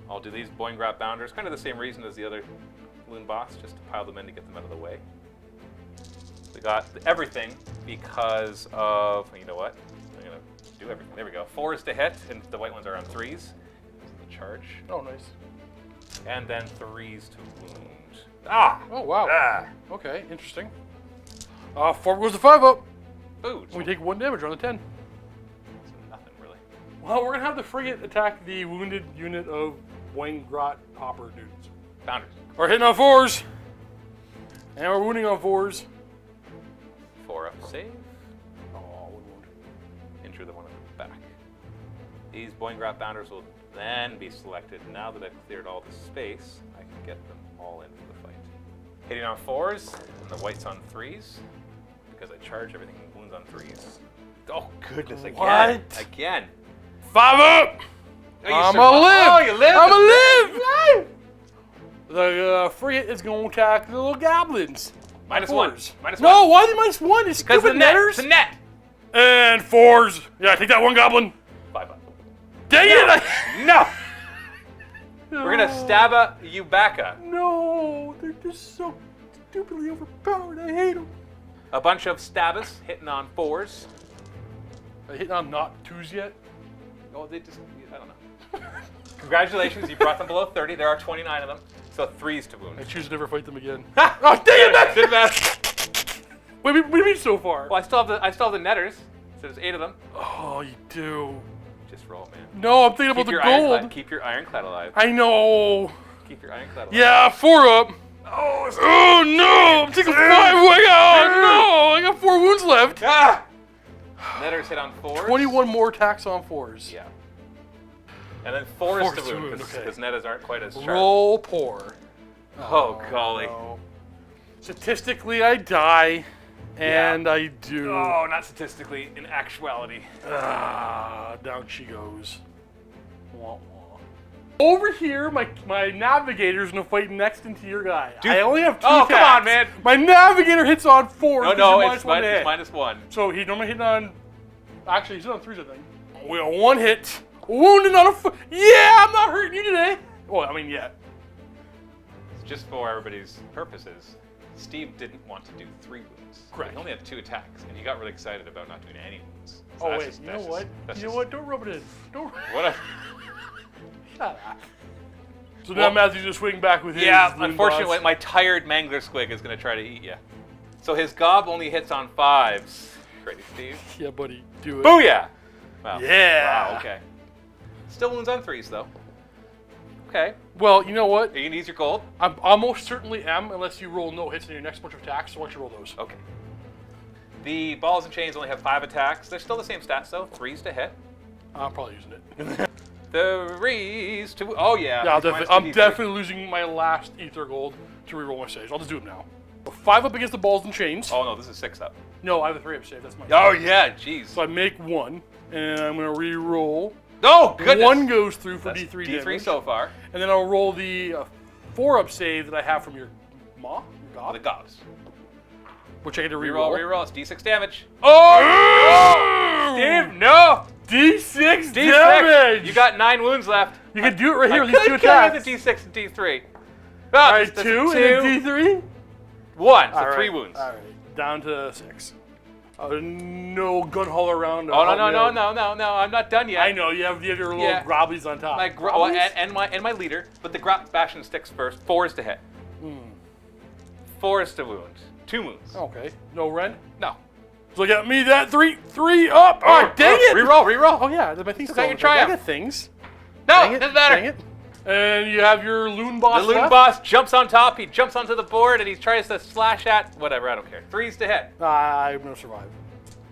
[SPEAKER 1] I'll do these Boingrat Bounders, kind of the same reason as the other Loon Boss, just to pile them in to get them out of the way. We got everything because of, you know what? I'm going to do everything. There we go. 4s to hit, and the white ones are on 3s. This is the charge.
[SPEAKER 3] Oh, nice.
[SPEAKER 1] And then 3s to wound. Ah!
[SPEAKER 3] Oh, wow.
[SPEAKER 1] Ah!
[SPEAKER 3] Okay, interesting. 4 goes to 5 up.
[SPEAKER 1] Food.
[SPEAKER 3] We take 1 damage on the 10.
[SPEAKER 1] So nothing really.
[SPEAKER 3] Well, we're gonna have the frigate attack the wounded unit of Boingrat Hopper dudes.
[SPEAKER 1] Bounders.
[SPEAKER 3] We're hitting on 4s. And we're wounding on 4s.
[SPEAKER 1] 4 up save.
[SPEAKER 3] Oh, 1 wound.
[SPEAKER 1] Injure the one at the back. These Boingrat Bounders will then be selected. Now that I've cleared all the space, I can get them all in for the fight. Hitting on 4s, and the whites on 3s, because I charge everything wounds on 3s. Oh, goodness, again.
[SPEAKER 3] What?
[SPEAKER 1] Again.
[SPEAKER 3] 5 up!
[SPEAKER 1] Oh, you
[SPEAKER 3] I'm
[SPEAKER 1] survived.
[SPEAKER 3] gonna live!
[SPEAKER 1] Oh, you lived!
[SPEAKER 3] I'm gonna live! The frigate is gonna attack the little goblins.
[SPEAKER 1] -1.
[SPEAKER 3] 4s.
[SPEAKER 1] -1.
[SPEAKER 3] No, why are they -1? It's
[SPEAKER 1] Because the
[SPEAKER 3] stupid
[SPEAKER 1] net.
[SPEAKER 3] netters.
[SPEAKER 1] The net.
[SPEAKER 3] And 4s. Yeah, take that 1 goblin.
[SPEAKER 1] 5 up.
[SPEAKER 3] Dang it!
[SPEAKER 1] No! We're gonna stab a Ubaka.
[SPEAKER 3] No, they're just so stupidly overpowered. I hate them.
[SPEAKER 1] A bunch of Stabbas hitting on 4s.
[SPEAKER 3] Are they hitting on not 2s yet?
[SPEAKER 1] Oh, they just, I don't know. Congratulations, you brought them below 30. There are 29 of them. So 3s to wound.
[SPEAKER 3] I choose to never fight them again. Oh, dang it!
[SPEAKER 1] Didn't matter.
[SPEAKER 3] What do you mean so far?
[SPEAKER 1] Well, I still have the netters. So there's 8 of them.
[SPEAKER 3] Oh, you do.
[SPEAKER 1] Just roll, man.
[SPEAKER 3] No, I'm thinking about the gold.
[SPEAKER 1] Keep your Ironclad alive.
[SPEAKER 3] I know.
[SPEAKER 1] Keep your Ironclad alive.
[SPEAKER 3] Yeah, 4 up. Oh no! I'm taking 5 away. Oh no! I got 4 wounds left.
[SPEAKER 1] Ah! Netters hit on 4s.
[SPEAKER 3] 21 more attacks on 4s.
[SPEAKER 1] Yeah. And then 4s to
[SPEAKER 3] 4s to
[SPEAKER 1] wound,
[SPEAKER 3] wound,
[SPEAKER 1] because
[SPEAKER 3] okay.
[SPEAKER 1] netters aren't quite as sharp.
[SPEAKER 3] Roll poor.
[SPEAKER 1] Oh, golly.
[SPEAKER 3] No. Statistically, I die, and I do.
[SPEAKER 1] Oh, not statistically, in actuality.
[SPEAKER 3] Down she goes. Wah, wah. Over here, my navigator's gonna fight next into your guy. I only have 2 attacks.
[SPEAKER 1] Come on, man.
[SPEAKER 3] My navigator hits on 4.
[SPEAKER 1] No,
[SPEAKER 3] it's
[SPEAKER 1] it's
[SPEAKER 3] -1 to hit.
[SPEAKER 1] -1.
[SPEAKER 3] So he's normally hitting on. Actually, he's on 3s, I think. We got 1 hit. Wounded on a. Yeah, I'm not hurting you today. Well, I mean, yeah.
[SPEAKER 1] just for everybody's purposes, Steve didn't want to do 3 wounds.
[SPEAKER 3] Correct.
[SPEAKER 1] He only had 2 attacks, and he got really excited about not doing any wounds. So
[SPEAKER 3] Oh
[SPEAKER 1] that's
[SPEAKER 3] wait,
[SPEAKER 1] just-
[SPEAKER 3] you
[SPEAKER 1] that's
[SPEAKER 3] know
[SPEAKER 1] just-
[SPEAKER 3] what?
[SPEAKER 1] that's
[SPEAKER 3] You know
[SPEAKER 1] just-
[SPEAKER 3] what? Don't rub it in. Don't.
[SPEAKER 1] What a...
[SPEAKER 3] Shut up. So now Matthew's just swinging back with his.
[SPEAKER 1] Yeah,
[SPEAKER 3] loon
[SPEAKER 1] unfortunately,
[SPEAKER 3] boss.
[SPEAKER 1] my tired mangler squig is going to try to eat you. So his gob only hits on 5s. Ready, Steve?
[SPEAKER 3] Yeah, buddy, do it.
[SPEAKER 1] Booyah! Wow.
[SPEAKER 3] Yeah.
[SPEAKER 1] Wow, okay. Still wounds on 3s, though. Okay.
[SPEAKER 3] Well, you know what?
[SPEAKER 1] Are you going to use your gold?
[SPEAKER 3] I almost certainly am, unless you roll no hits in your next bunch of attacks. So why don't you roll those?
[SPEAKER 1] Okay. The balls and chains only have 5 attacks. They're still the same stats, though. 3s to hit.
[SPEAKER 3] I'm probably using it.
[SPEAKER 1] 3s to... Oh, yeah.
[SPEAKER 3] Yeah,
[SPEAKER 1] Minus
[SPEAKER 3] I'm
[SPEAKER 1] 2d3.
[SPEAKER 3] definitely losing my last ether gold to reroll my saves. I'll just do them now. 5 up against the balls and chains.
[SPEAKER 1] Oh, no, this is 6 up.
[SPEAKER 3] No, I have a 3 up save. That's my.
[SPEAKER 1] Oh, yeah, jeez.
[SPEAKER 3] So I make 1, and I'm gonna re-roll.
[SPEAKER 1] Oh, goodness.
[SPEAKER 3] 1 goes through for
[SPEAKER 1] That's
[SPEAKER 3] D3
[SPEAKER 1] D3
[SPEAKER 3] damage.
[SPEAKER 1] so far.
[SPEAKER 3] And then I'll roll the 4 up save that I have from your maw, your gob,
[SPEAKER 1] The gobs.
[SPEAKER 3] which I get to
[SPEAKER 1] Reroll,
[SPEAKER 3] reroll.
[SPEAKER 1] reroll. It's D6 damage.
[SPEAKER 3] Oh!
[SPEAKER 1] Steve, no!
[SPEAKER 3] D6
[SPEAKER 1] D6.
[SPEAKER 3] damage!
[SPEAKER 1] You got 9 wounds left.
[SPEAKER 3] You can do it right here
[SPEAKER 1] I
[SPEAKER 3] with these
[SPEAKER 1] could
[SPEAKER 3] 2
[SPEAKER 1] kill you
[SPEAKER 3] attacks.
[SPEAKER 1] the D6 and D3. Oh,
[SPEAKER 3] Alright,
[SPEAKER 1] that's
[SPEAKER 3] 2
[SPEAKER 1] 2,
[SPEAKER 3] and then D3?
[SPEAKER 1] 1, so
[SPEAKER 3] All
[SPEAKER 1] 3
[SPEAKER 3] right,
[SPEAKER 1] wounds.
[SPEAKER 3] All right, down to 6. No gun haul around.
[SPEAKER 1] Oh, no, I'm not done yet.
[SPEAKER 3] I know, you have your little
[SPEAKER 1] Yeah.
[SPEAKER 3] grobblies on top.
[SPEAKER 1] My and my leader, but the grot bastion sticks first. 4 is to hit. 4 is to wound. 2 wounds.
[SPEAKER 3] Okay, no rend?
[SPEAKER 1] No.
[SPEAKER 3] So get me that 3 up! Oh, dang it!
[SPEAKER 1] Reroll.
[SPEAKER 3] Oh yeah, my thing's
[SPEAKER 1] Look
[SPEAKER 3] still
[SPEAKER 1] at your
[SPEAKER 3] on. I
[SPEAKER 1] triumph.
[SPEAKER 3] got things.
[SPEAKER 1] No,
[SPEAKER 3] Dang it,
[SPEAKER 1] doesn't matter.
[SPEAKER 3] Dang it. And you have your loon boss
[SPEAKER 1] The loon
[SPEAKER 3] left?
[SPEAKER 1] boss jumps on top. He jumps onto the board and he tries to slash at whatever. I don't care. 3's to hit.
[SPEAKER 3] I'm gonna survive.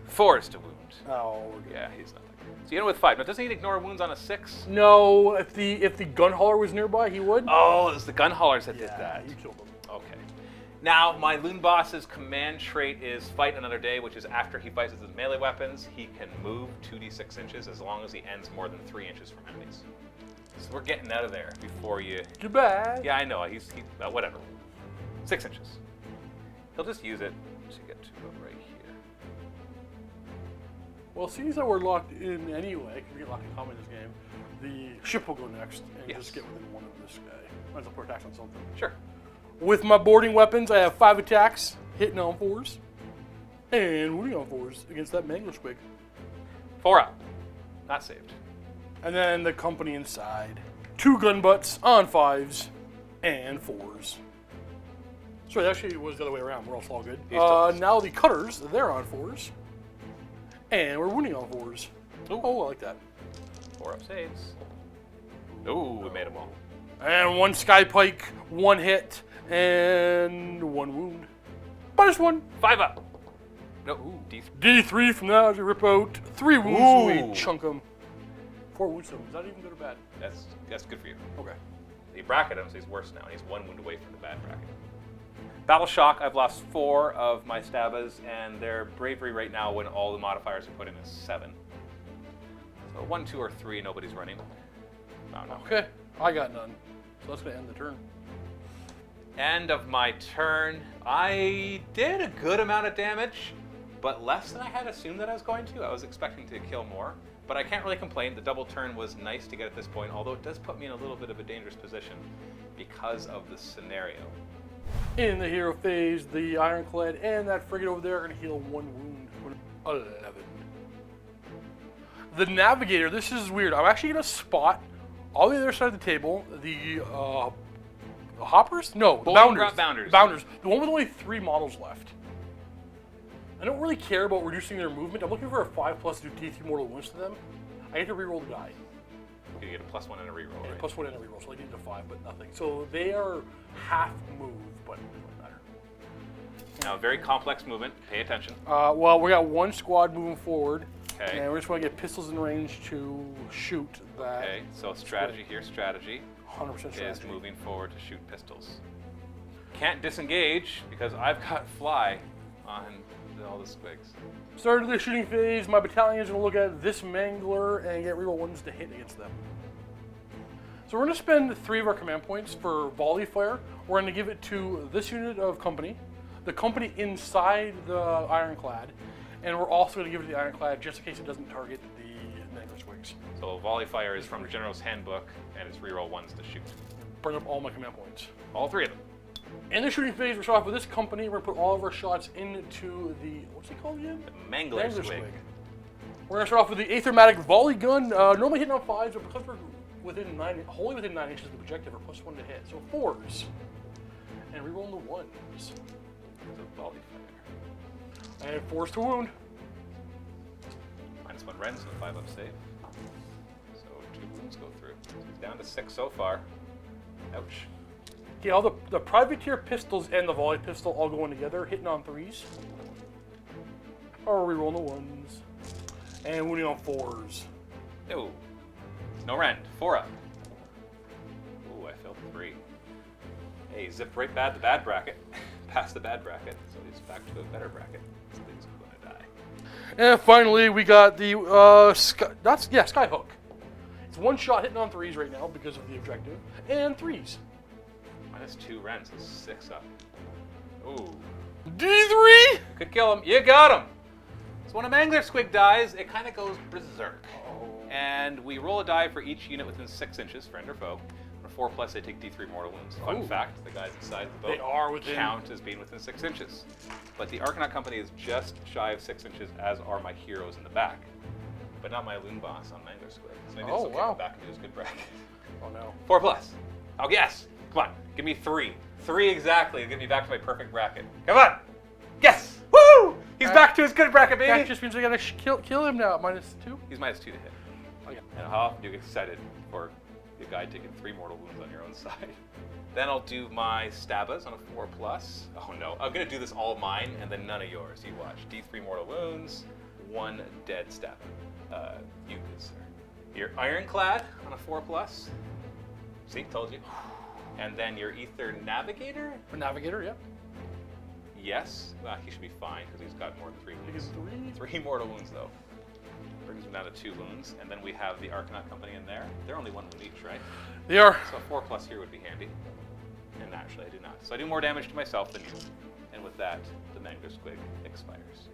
[SPEAKER 1] 4 is to wound.
[SPEAKER 3] Oh, we're good.
[SPEAKER 1] Yeah, he's not that good. So you end with 5. Now, doesn't he ignore wounds on a 6?
[SPEAKER 3] No, if the gun hauler was nearby, he would.
[SPEAKER 1] Oh, it was the gun haulers that did
[SPEAKER 3] yeah,
[SPEAKER 1] that.
[SPEAKER 3] you killed him.
[SPEAKER 1] Okay. Now, my loon boss's command trait is fight another day, which is after he fights with his melee weapons, he can move 2d6 inches as long as he ends more than 3 inches from enemies. So we're getting out of there before you...
[SPEAKER 3] Goodbye.
[SPEAKER 1] Yeah, I know. He's whatever. 6 inches. He'll just use it to get to right here.
[SPEAKER 3] Well, seeing as that we're locked in anyway, because we get locked in combat in this game, the ship will go next and
[SPEAKER 1] Yes.
[SPEAKER 3] just get within 1 of this guy. Might as well put attacks on something.
[SPEAKER 1] Sure.
[SPEAKER 3] With my boarding weapons, I have 5 attacks, hitting on 4s, and wounding on 4s against that mangler squig.
[SPEAKER 1] 4 up. Not saved.
[SPEAKER 3] And then the company inside. 2 gun butts on 5s and 4s. Sorry, actually it was the other way around. We're all good. Now the cutters, they're on 4s. And we're wounding on 4s. Oh, I like that.
[SPEAKER 1] 4 up saves. Ooh, we made them all.
[SPEAKER 3] And 1 sky pike, 1 hit, and 1 wound. Minus 1.
[SPEAKER 1] 5 up. No, ooh, D3.
[SPEAKER 3] D3 from that to rip out 3 wounds
[SPEAKER 1] Ooh.
[SPEAKER 3] and we chunk them. 4 wounds to him. Is that even good or bad?
[SPEAKER 1] That's good for you.
[SPEAKER 3] Okay.
[SPEAKER 1] You bracket him, so he's worse now. He's 1 wound away from the bad bracket. Battle Shock, I've lost 4 of my Stabbas, and their bravery right now, when all the modifiers are put in, is 7. So 1, 2, or 3, nobody's running. No, no.
[SPEAKER 3] Okay. I got none. So that's going to end the turn.
[SPEAKER 1] End of my turn. I did a good amount of damage, but less than I had assumed that I was going to. I was expecting to kill more, but I can't really complain. The double turn was nice to get at this point, although it does put me in a little bit of a dangerous position because of the scenario.
[SPEAKER 3] In the hero phase, the Ironclad and that frigate over there are going to heal 1 wound. 11. The Navigator, this is weird. I'm actually going to spot all the other side of the table, the hoppers? No, the
[SPEAKER 1] Bounders.
[SPEAKER 3] bounders. Bounders. The one with only 3 models left. I don't really care about reducing their movement. I'm looking for a 5+ to do D3 mortal wounds to them. I get to reroll the die.
[SPEAKER 1] You get a +1 and a reroll,
[SPEAKER 3] And
[SPEAKER 1] right?
[SPEAKER 3] +1 and a reroll, so I need a 5, but nothing. So they are half move, but it doesn't matter.
[SPEAKER 1] Now, very complex movement. Pay attention.
[SPEAKER 3] Well, we got 1 squad moving forward.
[SPEAKER 1] Okay.
[SPEAKER 3] And we just want to get pistols in range to shoot that.
[SPEAKER 1] Okay, so strategy here. Strategy
[SPEAKER 3] 100%
[SPEAKER 1] is
[SPEAKER 3] strategy.
[SPEAKER 1] moving forward to shoot pistols. Can't disengage because I've got fly on all the squigs.
[SPEAKER 3] Started the shooting phase. My battalion is going to look at this mangler and get reroll 1s to hit against them. So we're going to spend 3 of our command points for volley fire. We're going to give it to this unit of company, the company inside the Ironclad, and we're also going to give it to the Ironclad just in case it doesn't target the mangler squigs.
[SPEAKER 1] So volley fire is from the General's Handbook, and it's reroll 1s to shoot.
[SPEAKER 3] burn up all my command points.
[SPEAKER 1] All three of them.
[SPEAKER 3] In the shooting phase, we start off with this company. We're going to put all of our shots into the, what's it called again?
[SPEAKER 1] The Mangler Squig.
[SPEAKER 3] We're going to start off with the Aethermatic Volley Gun. Normally hitting on 5s, but because we're wholly within 9 inches of the objective, we're +1 to hit. So 4s. And reroll the 1s.
[SPEAKER 1] There's a volley fire.
[SPEAKER 3] And 4s to wound.
[SPEAKER 1] -1 rends and a 5-up save. So 2 wounds go through. So he's down to 6 so far. Ouch.
[SPEAKER 3] Okay, all the privateer pistols and the volley pistol all going together, hitting on 3s. Or rerolling the 1s. And wounding on 4s.
[SPEAKER 1] Ooh. No rend. 4 up. Ooh, I failed 3. Hey, zipped right the bad bracket. Past the bad bracket. So he's back to a better bracket. So he's going to die.
[SPEAKER 3] And finally, we got the Skyhook. It's 1 shot hitting on 3s right now because of the objective. And 3s.
[SPEAKER 1] -2 rends, so 6 up. Ooh.
[SPEAKER 3] D3!
[SPEAKER 1] Could kill him. You got him! So when a Mangler Squig dies, it kind of goes berserk. And we roll a die for each unit within 6 inches, friend or foe. On a 4+, they take D3 mortal wounds. Fun fact, the guys inside the boat
[SPEAKER 3] They are within...
[SPEAKER 1] count as being within 6 inches. But the Arcanaut Company is just shy of 6 inches, as are my heroes in the back. But not my loon boss on Mangler Squig. So maybe it's okay to back into his good bracket.
[SPEAKER 3] Oh no.
[SPEAKER 1] 4+. Oh yes! Come on, give me 3. 3 exactly to get me back to my perfect bracket. Come on! Yes! Woo! He's back to his good bracket, baby!
[SPEAKER 3] That just means I gotta kill him now, -2.
[SPEAKER 1] He's -2 to hit.
[SPEAKER 3] Okay.
[SPEAKER 1] And how often do you get excited for the guy taking 3 mortal wounds on your own side? Then I'll do my Stabas on a 4+. Oh no, I'm gonna do this all mine and then none of yours. You watch. D3 mortal wounds, 1 dead Staba. You good sir. Your Ironclad on a 4+. See, told you. And then your Ether Navigator?
[SPEAKER 3] A Navigator, yeah.
[SPEAKER 1] Yes. Well, he should be fine because he's got more than 3 wounds. 3 mortal wounds though. Brings him down to 2 wounds. And then we have the Arcanaut Company in there. They're only 1 wound each, right?
[SPEAKER 3] They are.
[SPEAKER 1] So a 4+ here would be handy. And naturally I do not. So I do more damage to myself than you. And with that, the Mangler Squig expires.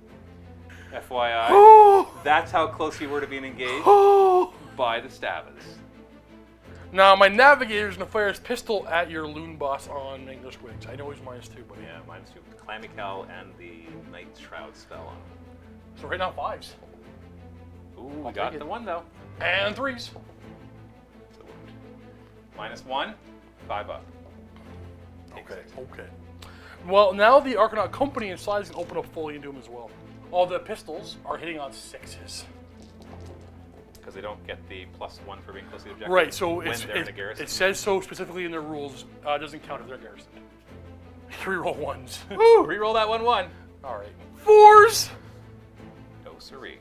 [SPEAKER 1] FYI, that's how close you were to being engaged by the Stabas.
[SPEAKER 3] Now, my Navigator's going to fire his pistol at your loon boss on Mangler Squigs. I know he's -2, but
[SPEAKER 1] yeah, -2. The Clammy Cal and the Night Shroud spell on him.
[SPEAKER 3] So right now, 5s.
[SPEAKER 1] Ooh, we got the 1 though.
[SPEAKER 3] And 3s.
[SPEAKER 1] So -1, 5 up.
[SPEAKER 3] Okay. Okay. Well, now the Arcanaut Company inside is going to open up fully into him as well. All the pistols are hitting on 6s.
[SPEAKER 1] Because they don't get the +1 for being close to the objective.
[SPEAKER 3] Right, so
[SPEAKER 1] when they're in a garrison.
[SPEAKER 3] it says so specifically in their rules. It doesn't count if they're garrisoned. Reroll 1s.
[SPEAKER 1] Woo! Reroll that 1-1.
[SPEAKER 3] All right. 4s!
[SPEAKER 1] No siree.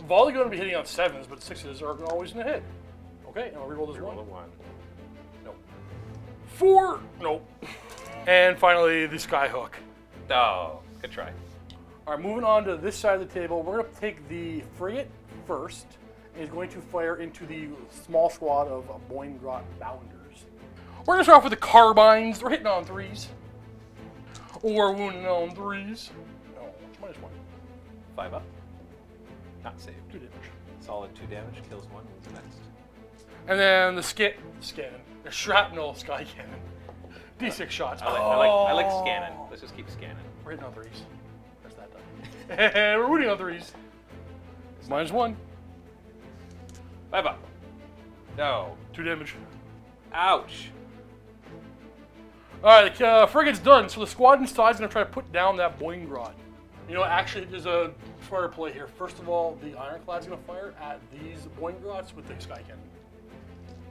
[SPEAKER 3] Volley going to be hitting on 7s, but 6s are always going to hit. Okay, and I'll reroll this
[SPEAKER 1] Reroll
[SPEAKER 3] 1.
[SPEAKER 1] a 1.
[SPEAKER 3] Nope. 4! Nope. And finally, the Skyhook.
[SPEAKER 1] Oh, good try.
[SPEAKER 3] All right, moving on to this side of the table, we're going to take the frigate first. And he's going to fire into the small squad of Boingrot Bounders. We're going to start off with the carbines. They're hitting on 3s. Or wounding on 3s. No, it's -1.
[SPEAKER 1] 5 up. Not saved.
[SPEAKER 3] 2 damage.
[SPEAKER 1] Solid 2 damage. Kills 1. Wounds next.
[SPEAKER 3] And then the shrapnel sky cannon. D6 shots.
[SPEAKER 1] I like scanning. Let's just keep scanning.
[SPEAKER 3] We're hitting on 3s. There's that done. And we're wounding on 3s. -1.
[SPEAKER 1] 5 up. No.
[SPEAKER 3] 2 damage.
[SPEAKER 1] Ouch.
[SPEAKER 3] Alright, the frigate's done, so the squad inside is going to try to put down that Boingrot. You know, actually, there's a smarter play here. First of all, the Ironclad's going to fire at these Boingrots with the Sky Cannon.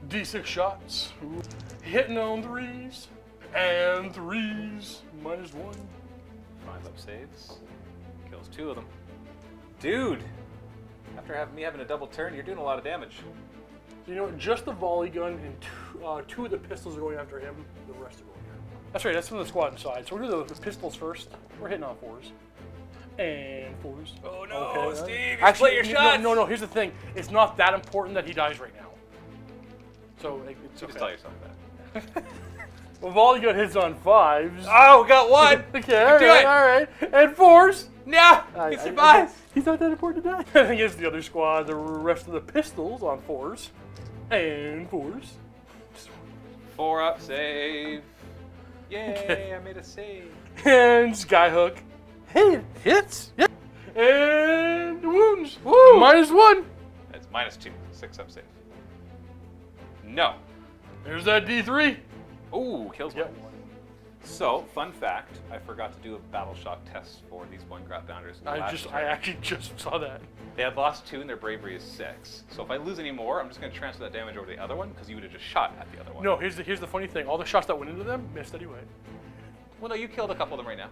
[SPEAKER 3] D6 shots. Ooh. Hitting on 3s. And 3s. -1.
[SPEAKER 1] 5 up saves. Kills 2 of them. Dude! After having a double turn, you're doing a lot of damage.
[SPEAKER 3] So, you know, just the volley gun and 2 of the pistols are going after him. The rest are going here. That's right, that's from the squad inside. So we're going to do the pistols first. We're hitting on 4s. And 4s.
[SPEAKER 1] Oh no,
[SPEAKER 3] Okay,
[SPEAKER 1] Steve!
[SPEAKER 3] actually,
[SPEAKER 1] Play your shots!
[SPEAKER 3] No, here's the thing. It's not that important that he dies right now. So it's
[SPEAKER 1] You
[SPEAKER 3] okay.
[SPEAKER 1] just tell yourself that.
[SPEAKER 3] Well, volley gun hits on 5s.
[SPEAKER 1] Oh, we got 1!
[SPEAKER 3] Okay,
[SPEAKER 1] Do it.
[SPEAKER 3] all right. And 4s.
[SPEAKER 1] No! He survives!
[SPEAKER 3] He's not that important to die. And against the other squad, the rest of the pistols on 4s. And 4s.
[SPEAKER 1] 4-up save. Yay, I made a save.
[SPEAKER 3] And Skyhook. Hey, it hits. Yeah. And wounds. Woo! -1.
[SPEAKER 1] That's -2. 6-up save. No.
[SPEAKER 3] There's that D3.
[SPEAKER 1] Ooh, kills
[SPEAKER 3] Yep.
[SPEAKER 1] one. So, fun fact, I forgot to do a battle shock test for these one grab bounders.
[SPEAKER 3] I actually just saw that.
[SPEAKER 1] They had lost 2 and their bravery is 6. So if I lose any more, I'm just going to transfer that damage over to the other one because you would have just shot at the other one.
[SPEAKER 3] No, here's the funny thing. All the shots that went into them missed anyway.
[SPEAKER 1] Well, no, you killed a couple of them right now.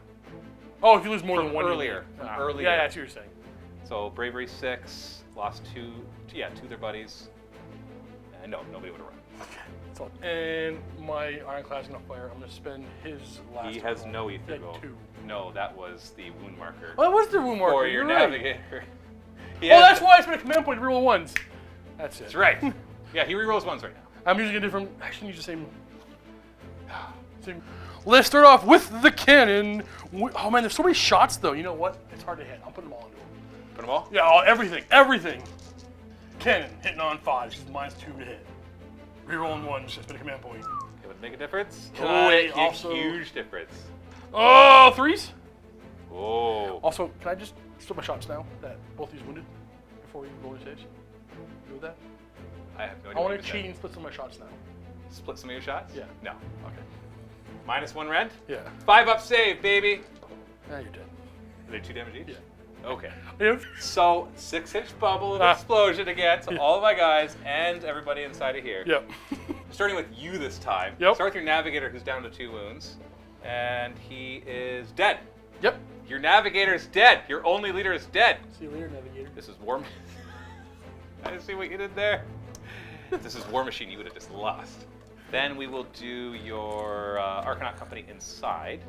[SPEAKER 3] Oh, if you lose more
[SPEAKER 1] From
[SPEAKER 3] than one.
[SPEAKER 1] earlier.
[SPEAKER 3] you mean.
[SPEAKER 1] From earlier.
[SPEAKER 3] Yeah, I see what you're saying.
[SPEAKER 1] So bravery 6, lost 2. Yeah, 2 of their buddies. And no, nobody would have run.
[SPEAKER 3] That's all. And my Ironclad's gonna fire. I'm gonna spend his last.
[SPEAKER 1] He has
[SPEAKER 3] roll.
[SPEAKER 1] no
[SPEAKER 3] He
[SPEAKER 1] ether
[SPEAKER 3] had
[SPEAKER 1] gold.
[SPEAKER 3] 2.
[SPEAKER 1] No, that was the wound marker.
[SPEAKER 3] Oh, that was the wound marker.
[SPEAKER 1] For your
[SPEAKER 3] You're right.
[SPEAKER 1] navigator.
[SPEAKER 3] Oh, that's why I spent a command point to reroll ones. That's it.
[SPEAKER 1] That's right. Yeah, he rerolls 1s right now.
[SPEAKER 3] I'm using a different. Actually, use the same. Let's start off with the cannon. Oh man, there's so many shots though. You know what? It's hard to hit. I'm putting them all into them.
[SPEAKER 1] Put them all?
[SPEAKER 3] Yeah, everything. Cannon hitting on 5. She's -2 to hit. Rerolling 1. Just spend a command point.
[SPEAKER 1] It would make a difference.
[SPEAKER 3] Can
[SPEAKER 1] Oh,
[SPEAKER 3] I
[SPEAKER 1] it makes
[SPEAKER 3] also-
[SPEAKER 1] a huge difference.
[SPEAKER 3] Oh, 3s.
[SPEAKER 1] Oh.
[SPEAKER 3] Also, can I just split my shots now that both these wounded before we roll your saves? You do that?
[SPEAKER 1] I have no idea.
[SPEAKER 3] I
[SPEAKER 1] what
[SPEAKER 3] want
[SPEAKER 1] you
[SPEAKER 3] to
[SPEAKER 1] said.
[SPEAKER 3] cheat and split some of my shots now.
[SPEAKER 1] Split some of your shots?
[SPEAKER 3] Yeah.
[SPEAKER 1] No.
[SPEAKER 3] Okay.
[SPEAKER 1] -1 rend?
[SPEAKER 3] Yeah.
[SPEAKER 1] 5-up save, baby.
[SPEAKER 3] Now you're dead.
[SPEAKER 1] Are they 2 damage each?
[SPEAKER 3] Yeah.
[SPEAKER 1] Okay.
[SPEAKER 3] Yep.
[SPEAKER 1] So, 6-inch bubble of
[SPEAKER 3] Ah.
[SPEAKER 1] explosion again to
[SPEAKER 3] Yeah.
[SPEAKER 1] all of my guys and everybody inside of here.
[SPEAKER 3] Yep.
[SPEAKER 1] Starting with you this time.
[SPEAKER 3] Yep.
[SPEAKER 1] Start with your navigator who's down to 2 wounds. And he is dead.
[SPEAKER 3] Yep.
[SPEAKER 1] Your navigator's dead. Your only leader is dead.
[SPEAKER 3] See you later, Navigator.
[SPEAKER 1] This is War I see what you did there. If this is War Machine, you would have just lost. Then we will do your Arcanaut Company inside.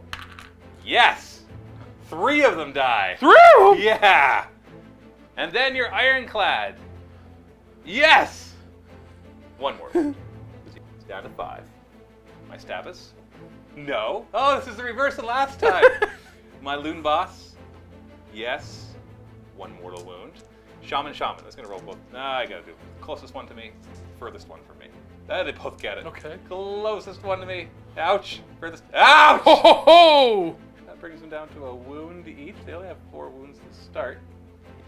[SPEAKER 1] Yes! 3 of them die.
[SPEAKER 3] 3?
[SPEAKER 1] Yeah! And then your Ironclad. Yes! 1 more. It's down to 5. My Stabus? No. Oh, this is the reverse of last time. My Loon Boss? Yes. 1 mortal wound. Shaman. That's gonna roll both. I gotta do closest one to me, furthest one from me. They both get it.
[SPEAKER 3] Okay.
[SPEAKER 1] Closest one to me. Ouch. Furthest. Ouch!
[SPEAKER 3] Ho ho ho!
[SPEAKER 1] That brings them down to a wound each. They only have 4 wounds to start.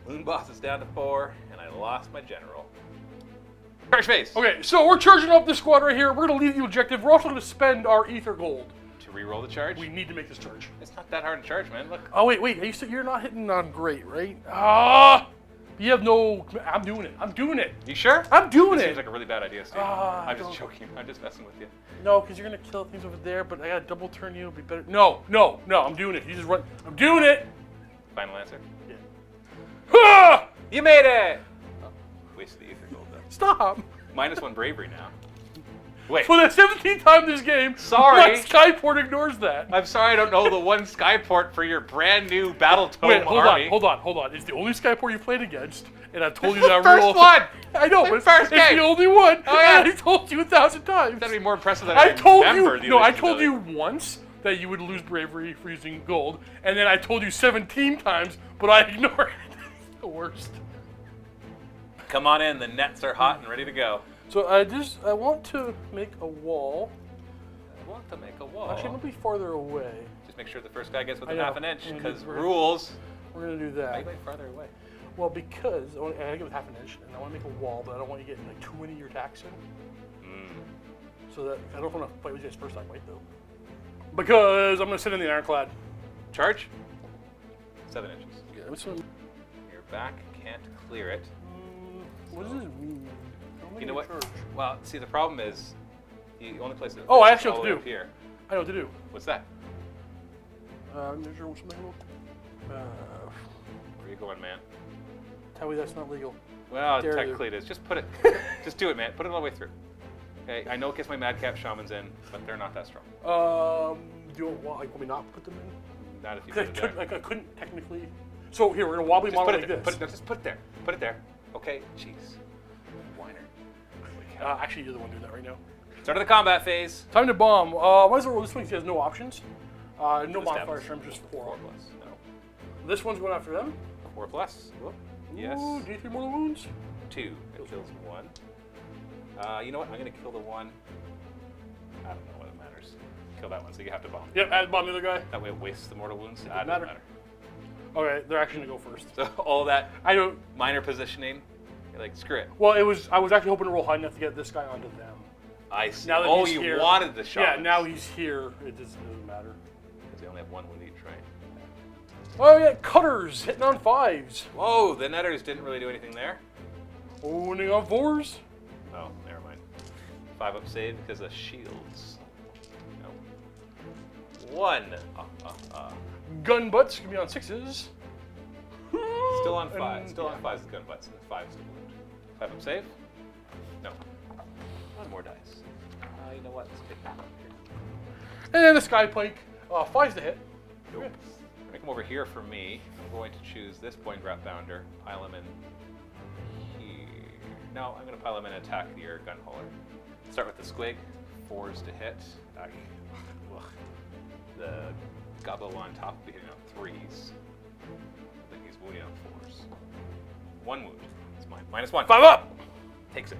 [SPEAKER 1] Loon Boss is down to 4, and I lost my general. Charge phase.
[SPEAKER 3] Okay, so we're charging up this squad right here. We're gonna leave the objective. We're also gonna spend our ether gold.
[SPEAKER 1] To re-roll the charge.
[SPEAKER 3] We need to make this charge.
[SPEAKER 1] It's not that hard to charge, man. Look.
[SPEAKER 3] Oh wait, you're not hitting on great, right? Ah! You have no. I'm doing it.
[SPEAKER 1] You sure?
[SPEAKER 3] I'm doing
[SPEAKER 1] This
[SPEAKER 3] it.
[SPEAKER 1] seems like a really bad idea, Steve. I'm just joking. I'm just messing with you.
[SPEAKER 3] No, because you're gonna kill things over there. But I gotta double turn you. It'll be better. No. I'm doing it. You just run. I'm doing it.
[SPEAKER 1] Final answer.
[SPEAKER 3] Yeah. Ah!
[SPEAKER 1] You made it! Oh, wasted the ether gold, though.
[SPEAKER 3] Stop.
[SPEAKER 1] -1 bravery now. Wait.
[SPEAKER 3] For the 17th time this game.
[SPEAKER 1] Sorry.
[SPEAKER 3] My Skyport ignores that.
[SPEAKER 1] I'm sorry I don't know the one Skyport for your brand new Battle Tome
[SPEAKER 3] Wait,
[SPEAKER 1] army.
[SPEAKER 3] hold on. It's the only Skyport you played against, and I told you
[SPEAKER 1] It's
[SPEAKER 3] that
[SPEAKER 1] the first
[SPEAKER 3] real.
[SPEAKER 1] one!
[SPEAKER 3] I know,
[SPEAKER 1] The
[SPEAKER 3] but
[SPEAKER 1] first
[SPEAKER 3] it's
[SPEAKER 1] game!
[SPEAKER 3] the only one.
[SPEAKER 1] Oh, yeah.
[SPEAKER 3] And I told you 1,000 times.
[SPEAKER 1] That'd be more impressive than
[SPEAKER 3] I told
[SPEAKER 1] remember
[SPEAKER 3] you.
[SPEAKER 1] the
[SPEAKER 3] No, I
[SPEAKER 1] original.
[SPEAKER 3] told you once that you would lose bravery for using gold, and then I told you 17 times, but I ignored it. It's the worst.
[SPEAKER 1] Come on in, the nets are hot and ready to go.
[SPEAKER 3] So I want to make a wall.
[SPEAKER 1] I want to make a wall.
[SPEAKER 3] Actually, I'm gonna be farther away.
[SPEAKER 1] Just make sure the first guy gets
[SPEAKER 3] I
[SPEAKER 1] within
[SPEAKER 3] know.
[SPEAKER 1] half an inch,
[SPEAKER 3] Mhm.
[SPEAKER 1] because
[SPEAKER 3] We're-
[SPEAKER 1] rules.
[SPEAKER 3] We're gonna do
[SPEAKER 1] Why are
[SPEAKER 3] that.
[SPEAKER 1] you going farther away?
[SPEAKER 3] Well, because I gotta get with half an inch, and I want to make a wall, but I don't want you getting like too many of your attacks in. So that I don't want to fight with you guys first time, right? Though, because I'm gonna sit in the Ironclad.
[SPEAKER 1] Charge. 7 inches.
[SPEAKER 3] Yeah, what's some,
[SPEAKER 1] Your back can't clear it.
[SPEAKER 3] what does this mean?
[SPEAKER 1] You know what? Well, see, the problem is the only place that
[SPEAKER 3] Oh, I
[SPEAKER 1] is
[SPEAKER 3] actually know
[SPEAKER 1] all
[SPEAKER 3] what
[SPEAKER 1] the
[SPEAKER 3] to
[SPEAKER 1] way up
[SPEAKER 3] do.
[SPEAKER 1] here.
[SPEAKER 3] I know what to do.
[SPEAKER 1] What's that?
[SPEAKER 3] Measure something.
[SPEAKER 1] Where are you going, man?
[SPEAKER 3] Tell me that's not legal.
[SPEAKER 1] Well,
[SPEAKER 3] Dare
[SPEAKER 1] technically it is. Just put it. Just do it, man. Put it all the way through. Okay, I know it gets my Madcap Shamans in, but they're not that strong.
[SPEAKER 3] Do you want me not put them in?
[SPEAKER 1] Not if you
[SPEAKER 3] 'Cause
[SPEAKER 1] put it there.
[SPEAKER 3] I couldn't technically. So here we're gonna wobbly
[SPEAKER 1] Just
[SPEAKER 3] model
[SPEAKER 1] put
[SPEAKER 3] like
[SPEAKER 1] it there.
[SPEAKER 3] this.
[SPEAKER 1] No, just put it there. Put it there. Okay. Jeez. Whiner.
[SPEAKER 3] Actually, you're the one doing that right now.
[SPEAKER 1] Start of the combat phase.
[SPEAKER 3] Time to bomb. Why is it roll this one? He has no options. No
[SPEAKER 1] The
[SPEAKER 3] modifier
[SPEAKER 1] stabs.
[SPEAKER 3] terms, just 4.
[SPEAKER 1] 4 plus. No.
[SPEAKER 3] This one's going after them.
[SPEAKER 1] 4 plus. Whoop. Yes.
[SPEAKER 3] Ooh, D3 mortal wounds.
[SPEAKER 1] 2. It kills 1. You know what? I'm gonna kill the one I don't know what it matters. Kill that one, so you have to bomb.
[SPEAKER 3] Yep, add bomb the other guy.
[SPEAKER 1] That way it wastes the mortal wounds.
[SPEAKER 3] Doesn't matter. Okay, they're actually gonna go first.
[SPEAKER 1] So all that
[SPEAKER 3] I don't.
[SPEAKER 1] minor positioning, you're like, screw it.
[SPEAKER 3] Well, I was actually hoping to roll high enough to get this guy onto them.
[SPEAKER 1] I see.
[SPEAKER 3] Now that
[SPEAKER 1] Oh,
[SPEAKER 3] he's
[SPEAKER 1] you
[SPEAKER 3] here-
[SPEAKER 1] wanted the shot.
[SPEAKER 3] Yeah, now he's here. It doesn't matter.
[SPEAKER 1] Because they only have one wound each, right?
[SPEAKER 3] Oh yeah, cutters hitting on 5s.
[SPEAKER 1] Whoa, the netters didn't really do anything there.
[SPEAKER 3] Owning on 4s.
[SPEAKER 1] Oh, never mind. 5 up save because of shields. No. 1.
[SPEAKER 3] Gun butts can be on 6s.
[SPEAKER 1] Still on 5.
[SPEAKER 3] And-
[SPEAKER 1] Still
[SPEAKER 3] yeah.
[SPEAKER 1] on 5s with gun butts, and 5's still wound. 5 up save? No. 1 more dice. You know what? Let's pick that up here.
[SPEAKER 3] And the sky plank. 5's to hit.
[SPEAKER 1] Nope. Make him over here for me. I'm going to choose this Boingrap Bounder, pile him in here. No, I'm going to pile him in and attack your gun hauler. Start with the squig, 4s to hit. Ugh. The gobble on top will be hitting on 3s. I think he's wounding on 4s. 1 wound. It's mine. -1.
[SPEAKER 3] 5 up.
[SPEAKER 1] Takes it.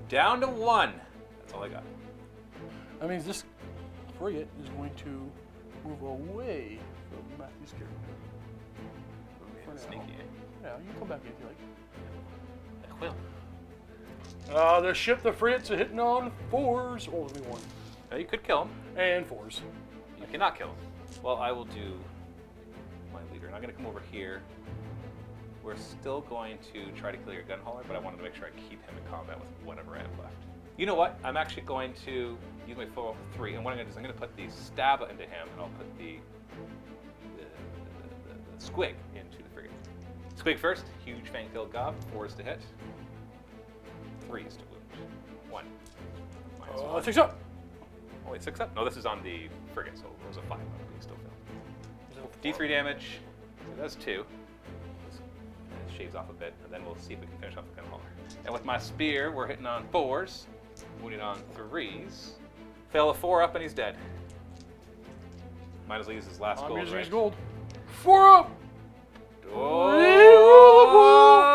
[SPEAKER 1] Down to 1. That's all I got.
[SPEAKER 3] That means this frigate is going to move away from Matthew's character. For now.
[SPEAKER 1] Sneaky, eh?
[SPEAKER 3] Yeah, you can come back if you like.
[SPEAKER 1] I will.
[SPEAKER 3] The ship, the frigates, are hitting on 4s. Oh, let me 1.
[SPEAKER 1] Now you could kill him.
[SPEAKER 3] And 4s.
[SPEAKER 1] You cannot kill him. Well, I will do my leader. And I'm going to come over here. We're still going to try to kill your gun hauler, but I wanted to make sure I keep him in combat with whatever I have left. You know what? I'm actually going to use my 4-3, and what I'm going to do is I'm going to put the stab into him, and I'll put the squig into the frigate. Squig first. Huge fang-filled gob. 4s to hit. 3s to wound. 1. -1.
[SPEAKER 3] 6 up.
[SPEAKER 1] Oh, wait, 6 up? No, this is on the frigate, so it was a 5 up, but you still failed. D3 damage, so that's 2. And it shaves off a bit, and then we'll see if we can finish off the gun hauler. And with my spear, we're hitting on 4s, wounding on 3s. Fail a 4 up, and he's dead. Might as well use his last
[SPEAKER 3] I'm
[SPEAKER 1] gold,
[SPEAKER 3] using
[SPEAKER 1] right?
[SPEAKER 3] his gold. 4 up.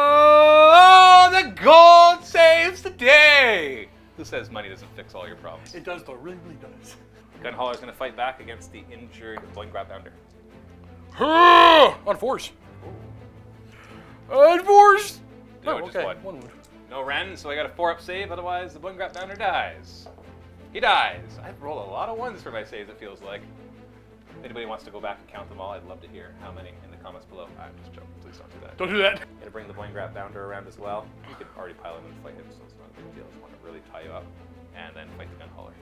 [SPEAKER 1] Oh, the gold saves the day! Who says money doesn't fix all your problems?
[SPEAKER 3] It does though, it really, really does.
[SPEAKER 1] Gun hauler's going to fight back against the injured Boingrap Bounder.
[SPEAKER 3] On 4s. And 4s.
[SPEAKER 1] No,
[SPEAKER 3] Oh,
[SPEAKER 1] just
[SPEAKER 3] okay.
[SPEAKER 1] 1.
[SPEAKER 3] 1 wound.
[SPEAKER 1] No Ren, so I got a 4-up save, otherwise the Boingrap Bounder dies. He dies. I've rolled a lot of 1s for my saves, it feels like. If anybody wants to go back and count them all, I'd love to hear how many in the comments below. I'm just joking, please don't do that.
[SPEAKER 3] Don't do that.
[SPEAKER 1] Gonna bring the Boingrap Bounder around as well. You could already pile him and fight him, so it's not a big deal. I just want to really tie you up. And then fight the gun hauler.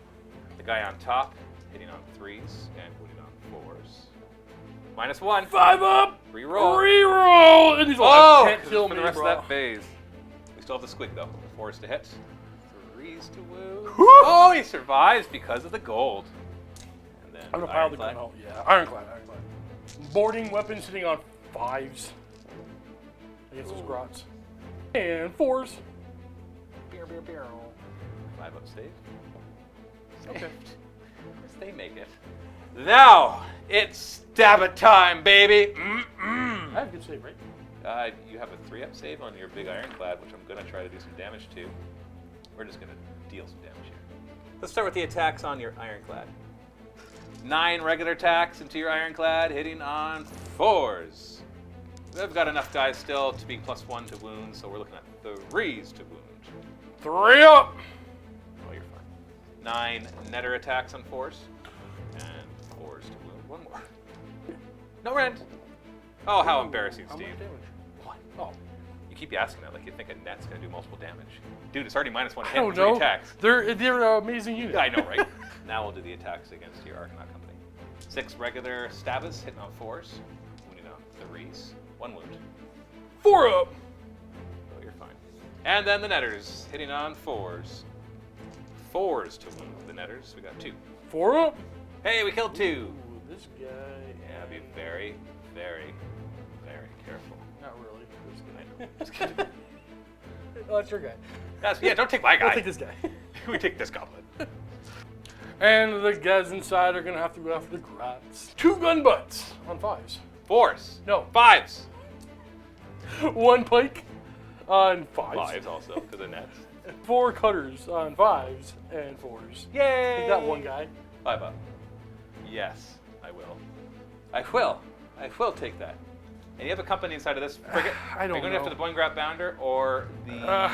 [SPEAKER 1] The guy on top, hitting on 3s and wounding on 4s. -1.
[SPEAKER 3] 5 up.
[SPEAKER 1] Reroll.
[SPEAKER 3] Reroll. And he's like,
[SPEAKER 1] Oh!
[SPEAKER 3] can't kill
[SPEAKER 1] for
[SPEAKER 3] me,
[SPEAKER 1] the rest
[SPEAKER 3] bro.
[SPEAKER 1] of that phase. We still have the squig though. 4s to hit. 3s to wound.
[SPEAKER 3] Woo!
[SPEAKER 1] Oh, he survives because of the gold. And then
[SPEAKER 3] I'm gonna pile the gun
[SPEAKER 1] Ironclad.
[SPEAKER 3] out. Yeah, Ironclad. Boarding weapons sitting on 5s. Against those grots. And 4s.
[SPEAKER 1] 5 up save.
[SPEAKER 3] Okay.
[SPEAKER 1] Of course they make it. Now, it's stab it time, baby! Mm-mm.
[SPEAKER 3] I have good save, right?
[SPEAKER 1] You have a 3-up save on your big Ironclad, which I'm going to try to do some damage to. We're just going to deal some damage here. Let's start with the attacks on your Ironclad. 9 regular attacks into your Ironclad, hitting on 4s. We've got enough guys still to be +1 to wound, so we're looking at 3s to wound.
[SPEAKER 3] 3 up.
[SPEAKER 1] Oh, you're fine. 9 netter attacks on 4s, and 4s to wound. 1 more. No rend. Oh, how embarrassing,
[SPEAKER 3] How
[SPEAKER 1] Steve.
[SPEAKER 3] much damage?
[SPEAKER 1] 1.
[SPEAKER 3] Oh.
[SPEAKER 1] You keep asking that like you think a net's going to do multiple damage. Dude, it's already -1
[SPEAKER 3] I
[SPEAKER 1] hit
[SPEAKER 3] don't
[SPEAKER 1] and 3
[SPEAKER 3] know.
[SPEAKER 1] attacks.
[SPEAKER 3] They're an amazing unit.
[SPEAKER 1] I know, right? Now we'll do the attacks against your Arcanaut Company. 6 regular stabbers hitting on 4s, wounding on 3s. 1 wound.
[SPEAKER 3] 4 up.
[SPEAKER 1] Oh, you're fine. And then the netters hitting on 4s. 4s to wound the netters. We got 2.
[SPEAKER 3] 4 up.
[SPEAKER 1] Hey, we killed 2.
[SPEAKER 3] Ooh, this guy.
[SPEAKER 1] Yeah, be very, very, very careful.
[SPEAKER 3] Not really. This guy.
[SPEAKER 1] I know. Just kidding.
[SPEAKER 3] Oh, that's your guy.
[SPEAKER 1] Yeah, don't take my guy.
[SPEAKER 3] I'll take this guy.
[SPEAKER 1] We take this goblin.
[SPEAKER 3] And the guys inside are gonna have to go after the grots. 2 gun butts on 5s.
[SPEAKER 1] 4s.
[SPEAKER 3] No.
[SPEAKER 1] 5s.
[SPEAKER 3] 1 pike on 5s.
[SPEAKER 1] 5s also, because of nets.
[SPEAKER 3] 4 cutters on 5s and 4s.
[SPEAKER 1] Yay!
[SPEAKER 3] Take that one guy.
[SPEAKER 1] 5 up. Yes, I will. I will. I will take that. And you have a company inside of this frigate.
[SPEAKER 3] I don't
[SPEAKER 1] Are you going
[SPEAKER 3] know.
[SPEAKER 1] after the Boingrap Bounder or the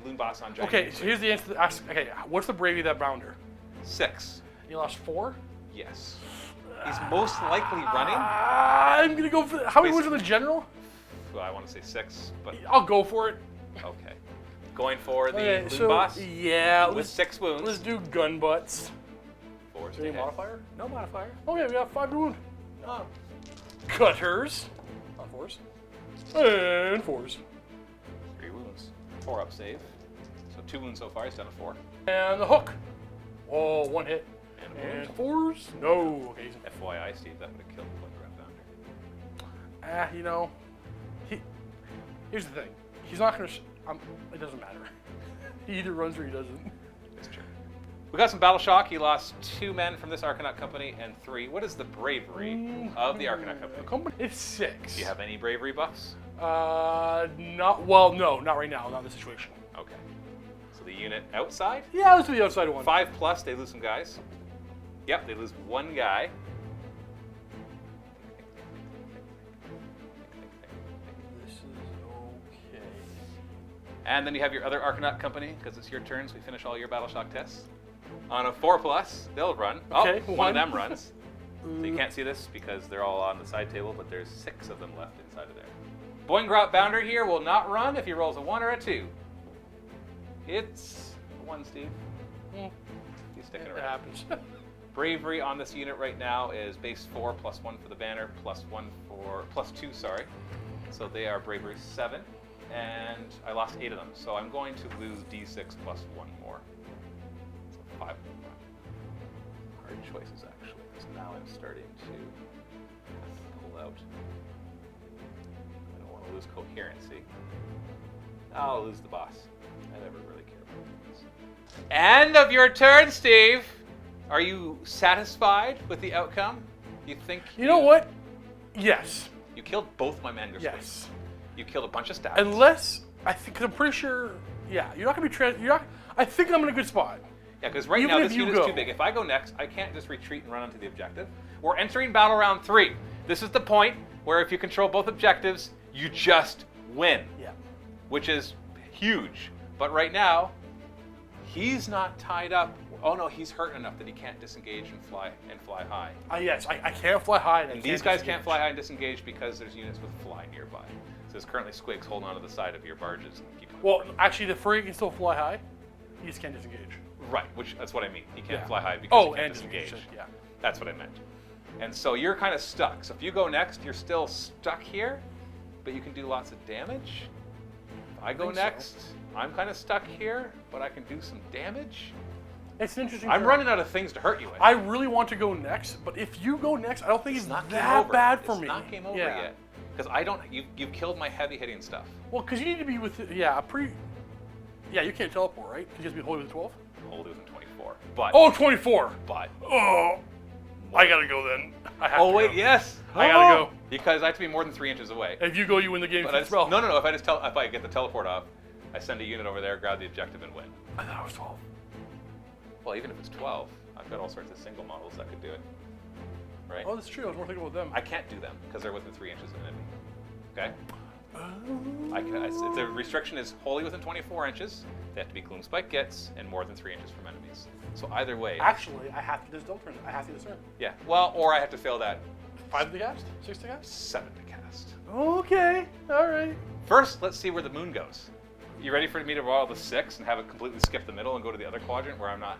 [SPEAKER 1] Loon Boss on Giant?
[SPEAKER 3] Okay, so here's the answer. Okay, what's the bravery of that bounder?
[SPEAKER 1] 6.
[SPEAKER 3] You lost 4?
[SPEAKER 1] Yes. He's most likely running.
[SPEAKER 3] I'm gonna go for. How many wounds on the general?
[SPEAKER 1] Well, I want to say 6, but
[SPEAKER 3] I'll go for it.
[SPEAKER 1] okay. Going for the
[SPEAKER 3] Okay,
[SPEAKER 1] Loon
[SPEAKER 3] so
[SPEAKER 1] Boss
[SPEAKER 3] yeah,
[SPEAKER 1] with 6 wounds.
[SPEAKER 3] let's do gun butts.
[SPEAKER 1] 4
[SPEAKER 3] Is
[SPEAKER 1] to
[SPEAKER 3] there any
[SPEAKER 1] hit.
[SPEAKER 3] modifier?
[SPEAKER 1] No modifier.
[SPEAKER 3] Okay, we got 5 to wound.
[SPEAKER 1] Oh.
[SPEAKER 3] Cutters on 4s and 4s
[SPEAKER 1] 3 wounds. 4 up save. So 2 wounds so far. He's done a 4.
[SPEAKER 3] and the hook. Oh, 1 hit.
[SPEAKER 1] And a wound.
[SPEAKER 3] And 4s? No. Okay.
[SPEAKER 1] FYI, Steve, that would have killed the Boingrap Bounder.
[SPEAKER 3] You know, here's the thing. He's not gonna. It doesn't matter. He either runs or he doesn't.
[SPEAKER 1] It's true. We got some battle shock. He lost 2 men from this Arcanaut company and 3. What is the bravery of the Arcanaut company?
[SPEAKER 3] It's 6.
[SPEAKER 1] Do you have any bravery buffs?
[SPEAKER 3] Not well. No, not right now. Not in this situation.
[SPEAKER 1] Okay. So the unit outside,
[SPEAKER 3] Yeah, let's do the outside one.
[SPEAKER 1] 5+, they lose some guys. Yep, they lose 1 guy.
[SPEAKER 3] This is okay.
[SPEAKER 1] And then you have your other Arcanaut company, because it's your turn, so we finish all your battle shock tests. On a 4+, they'll run.
[SPEAKER 3] Okay,
[SPEAKER 1] Oh, one
[SPEAKER 3] one.
[SPEAKER 1] of them runs. So you can't see this because they're all on the side table, but there's 6 of them left inside of there. Boingrap Bounder here will not run if he rolls a 1 or a 2. It's a 1, Steve. He's sticking
[SPEAKER 3] It
[SPEAKER 1] around.
[SPEAKER 3] happens.
[SPEAKER 1] Bravery on this unit right now is base 4 +1 for the banner, +2, sorry. So they are bravery 7, and I lost 8 of them. So I'm going to lose D6 +1 more. So 5. Hard choices actually, because now I'm starting to pull out. I don't want to lose coherency. I'll lose the boss. I never really care about this. End of your turn, Steve. Are you satisfied with the outcome? You think
[SPEAKER 3] You know what? Yes.
[SPEAKER 1] You killed both my Mangus
[SPEAKER 3] Yes.
[SPEAKER 1] Squigs. You killed a bunch of staff.
[SPEAKER 3] Unless I think, because I'm pretty sure. Yeah, you're not gonna be. You're not. I think I'm in a good spot.
[SPEAKER 1] Yeah, because right
[SPEAKER 3] Even
[SPEAKER 1] now
[SPEAKER 3] if
[SPEAKER 1] this
[SPEAKER 3] you
[SPEAKER 1] unit's
[SPEAKER 3] go.
[SPEAKER 1] too big. If I go next, I can't just retreat and run onto the objective. We're entering battle round 3. This is the point where if you control both objectives, you just win,
[SPEAKER 3] Yeah.
[SPEAKER 1] which is huge. But right now, he's not tied up. Oh no, he's hurt enough that he can't disengage and fly high.
[SPEAKER 3] Yes, I can't fly high. And
[SPEAKER 1] And these guys can't fly high and disengage because there's units with fly nearby. So there's currently squigs holding onto the side of your barges and keeping them
[SPEAKER 3] Well,
[SPEAKER 1] from-
[SPEAKER 3] actually, the frigate can still fly high. He just can't disengage.
[SPEAKER 1] Right, which that's what I mean. He can't
[SPEAKER 3] Yeah.
[SPEAKER 1] fly high because
[SPEAKER 3] Oh,
[SPEAKER 1] he can't
[SPEAKER 3] and
[SPEAKER 1] disengage.
[SPEAKER 3] Yeah.
[SPEAKER 1] That's what I meant. And so you're kind of stuck. So if you go next, you're still stuck here, but you can do lots of damage. If I go
[SPEAKER 3] think so.
[SPEAKER 1] next, I'm kind of stuck here, but I can do some damage.
[SPEAKER 3] It's an interesting.
[SPEAKER 1] I'm
[SPEAKER 3] turn.
[SPEAKER 1] running out of things to hurt you with.
[SPEAKER 3] I really want to go next, but if you go next, I don't think it's
[SPEAKER 1] It's not game
[SPEAKER 3] that
[SPEAKER 1] over.
[SPEAKER 3] bad for
[SPEAKER 1] It's
[SPEAKER 3] me.
[SPEAKER 1] not game over
[SPEAKER 3] yeah.
[SPEAKER 1] yet. Because I don't. You've killed my heavy hitting stuff.
[SPEAKER 3] Well, because you need to be with. Yeah, Yeah, you can't teleport, right? Because you have to be holding with 12.
[SPEAKER 1] Older than 24. But.
[SPEAKER 3] Oh, 24.
[SPEAKER 1] But.
[SPEAKER 3] Oh, I gotta go then. I have
[SPEAKER 1] Oh
[SPEAKER 3] to
[SPEAKER 1] wait,
[SPEAKER 3] go.
[SPEAKER 1] yes.
[SPEAKER 3] I gotta go.
[SPEAKER 1] Because I have to be more than 3 inches away.
[SPEAKER 3] If you go, you win the game.
[SPEAKER 1] But
[SPEAKER 3] For
[SPEAKER 1] I
[SPEAKER 3] the
[SPEAKER 1] just,
[SPEAKER 3] spell.
[SPEAKER 1] no. If I get the teleport off, I send a unit over there, grab the objective, and win.
[SPEAKER 3] I thought it was 12.
[SPEAKER 1] Well, even if it's 12, I've got all sorts of single models that could do it. Right?
[SPEAKER 3] Oh, that's true. I was more thinking about them.
[SPEAKER 1] I can't do them because they're within 3 inches of an enemy. Okay? The restriction is wholly within 24 inches. They have to be Gloomspite Gitz and more than 3 inches from enemies. So either way,
[SPEAKER 3] Actually, I have to do this double turn. I have to do this turn.
[SPEAKER 1] yeah. Well, or I have to fail that
[SPEAKER 3] 5 to cast? 6 to cast?
[SPEAKER 1] 7 to cast.
[SPEAKER 3] Okay. All right.
[SPEAKER 1] First, let's see where the moon goes. You ready for me to roll the 6 and have it completely skip the middle and go to the other quadrant where I'm not?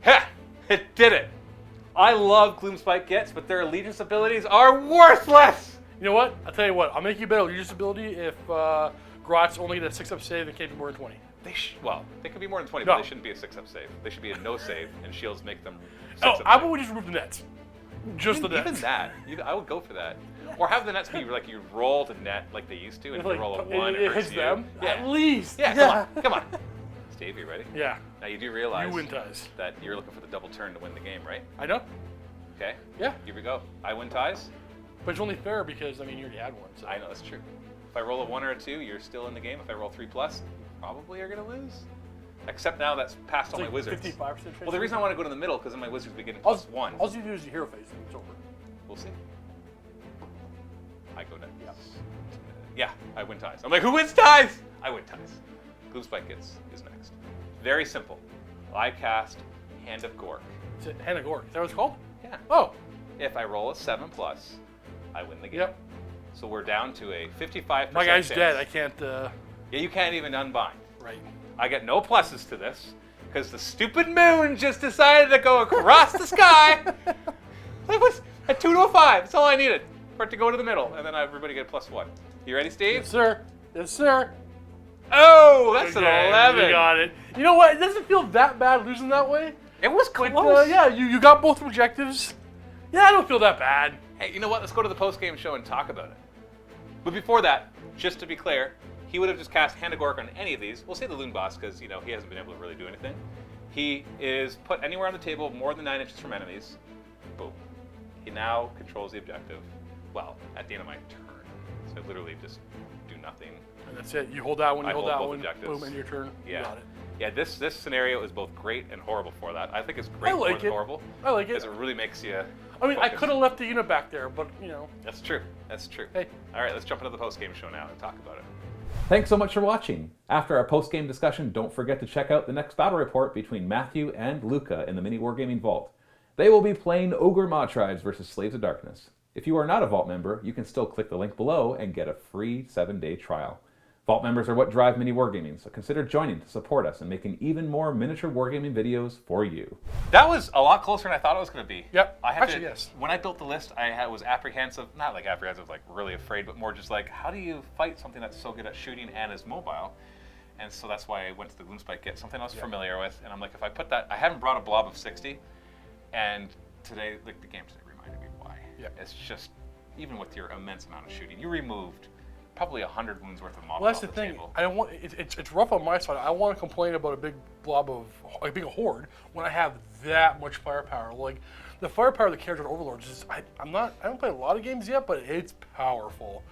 [SPEAKER 1] Ha! It did it! I love Gloomspite Gitz, but their allegiance abilities are worthless!
[SPEAKER 3] You know what? I'll tell you what. I'll make you better allegiance ability if Grotz only get a 6-up save and can't be more than 20.
[SPEAKER 1] Well, they can be more than 20,
[SPEAKER 3] No.
[SPEAKER 1] but they shouldn't be a 6-up save. They should be a no save, and shields make them 6-up
[SPEAKER 3] Oh,
[SPEAKER 1] save.
[SPEAKER 3] I would just remove the nets. Just the
[SPEAKER 1] Even
[SPEAKER 3] nets.
[SPEAKER 1] that, I would go for that. Or have the nets be like you roll the net like they used to, and if you roll a 1,
[SPEAKER 3] it
[SPEAKER 1] hurts
[SPEAKER 3] hits
[SPEAKER 1] you.
[SPEAKER 3] them.
[SPEAKER 1] Yeah.
[SPEAKER 3] At least.
[SPEAKER 1] Yeah, come on. Steve, you ready?
[SPEAKER 3] Yeah.
[SPEAKER 1] Now you do realize
[SPEAKER 3] You win ties.
[SPEAKER 1] that you're looking for the double turn to win the game, right?
[SPEAKER 3] I know.
[SPEAKER 1] Okay.
[SPEAKER 3] Yeah.
[SPEAKER 1] Here we go. I win ties.
[SPEAKER 3] But it's only fair because, I mean, you already had one. So.
[SPEAKER 1] I know, that's true. If I roll a 1 or a 2, you're still in the game. If I roll 3+, probably are going to lose. Except now that's past all my wizards.
[SPEAKER 3] 55% chance.
[SPEAKER 1] Well, the reason I want to go to the middle because then my wizards begin
[SPEAKER 3] All
[SPEAKER 1] +1.
[SPEAKER 3] you do is your hero phase and it's over.
[SPEAKER 1] We'll see. I go next. Yeah, I win ties. I'm like, who wins ties? I win ties. Gloomspite is next. Very simple. I cast Hand of Gork.
[SPEAKER 3] Is it Hand of Gork? Is that what it's called?
[SPEAKER 1] Yeah.
[SPEAKER 3] Oh.
[SPEAKER 1] If I roll a 7+, I win the game.
[SPEAKER 3] Yep.
[SPEAKER 1] So we're down to a 55%
[SPEAKER 3] My guy's
[SPEAKER 1] chance.
[SPEAKER 3] dead. I can't.
[SPEAKER 1] Yeah, you can't even unbind.
[SPEAKER 3] Right.
[SPEAKER 1] I get no pluses to this because the stupid moon just decided to go across the sky. It was a 2 to a 5. That's all I needed for it to go to the middle, and then everybody get a +1. You ready, Steve?
[SPEAKER 3] Yes, sir. Yes, sir.
[SPEAKER 1] Oh, that's an
[SPEAKER 3] Okay,
[SPEAKER 1] 11.
[SPEAKER 3] You got it. You know what? It doesn't feel that bad losing that way.
[SPEAKER 1] It was close.
[SPEAKER 3] But, yeah, you got both objectives. Yeah, I don't feel that bad.
[SPEAKER 1] Hey, you know what? Let's go to the post-game show and talk about it. But before that, just to be clear, he would have just cast Hand of Gork on any of these. We'll say the Loon Boss because, he hasn't been able to really do anything. He is put anywhere on the table more than 9 inches from enemies. Boom. He now controls the objective. Well, at the end of my turn. So I literally just do nothing.
[SPEAKER 3] And that's it. You hold that one, you
[SPEAKER 1] I
[SPEAKER 3] hold
[SPEAKER 1] hold
[SPEAKER 3] that
[SPEAKER 1] both
[SPEAKER 3] one,
[SPEAKER 1] objectives.
[SPEAKER 3] boom, end your turn.
[SPEAKER 1] Yeah.
[SPEAKER 3] You got it.
[SPEAKER 1] Yeah, this scenario is both great and horrible for that. I think it's great
[SPEAKER 3] I like
[SPEAKER 1] more than
[SPEAKER 3] it.
[SPEAKER 1] horrible.
[SPEAKER 3] I like it.
[SPEAKER 1] Because it really makes you
[SPEAKER 3] I mean, I
[SPEAKER 1] focus.
[SPEAKER 3] could have left the unit back there, but,
[SPEAKER 1] That's true. That's true.
[SPEAKER 3] Hey.
[SPEAKER 1] All right, let's jump into the post-game show now and talk about it.
[SPEAKER 4] Thanks so much for watching. After our post-game discussion, don't forget to check out the next battle report between Matthew and Luca in the MiniWarGaming Vault. They will be playing Ogre Maw Tribes versus Slaves of Darkness. If you are not a Vault member, you can still click the link below and get a free 7-day trial. Vault members are what drive MiniWarGaming, so consider joining to support us and making even more miniature wargaming videos for you.
[SPEAKER 1] That was a lot closer than I thought it was going to be.
[SPEAKER 3] Yep.
[SPEAKER 1] I had
[SPEAKER 3] Actually, yes.
[SPEAKER 1] When I built the list, was apprehensive. Not like apprehensive, like really afraid, but more just like, how do you fight something that's so good at shooting and is mobile? And so that's why I went to the Gloomspite Gitz, something I was familiar with. And I'm like, if I put that, I haven't brought a blob of 60. And today, like the game today reminded me why.
[SPEAKER 3] Yeah.
[SPEAKER 1] It's just, even with your immense amount of shooting, you removed probably 100 wounds worth of models
[SPEAKER 3] Well, that's
[SPEAKER 1] off
[SPEAKER 3] the thing.
[SPEAKER 1] table.
[SPEAKER 3] I don't want it's rough on my side. I want to complain about a big blob of a big horde when I have that much firepower. Like the firepower of the Kharadron Overlords is I don't play a lot of games yet, but it's powerful.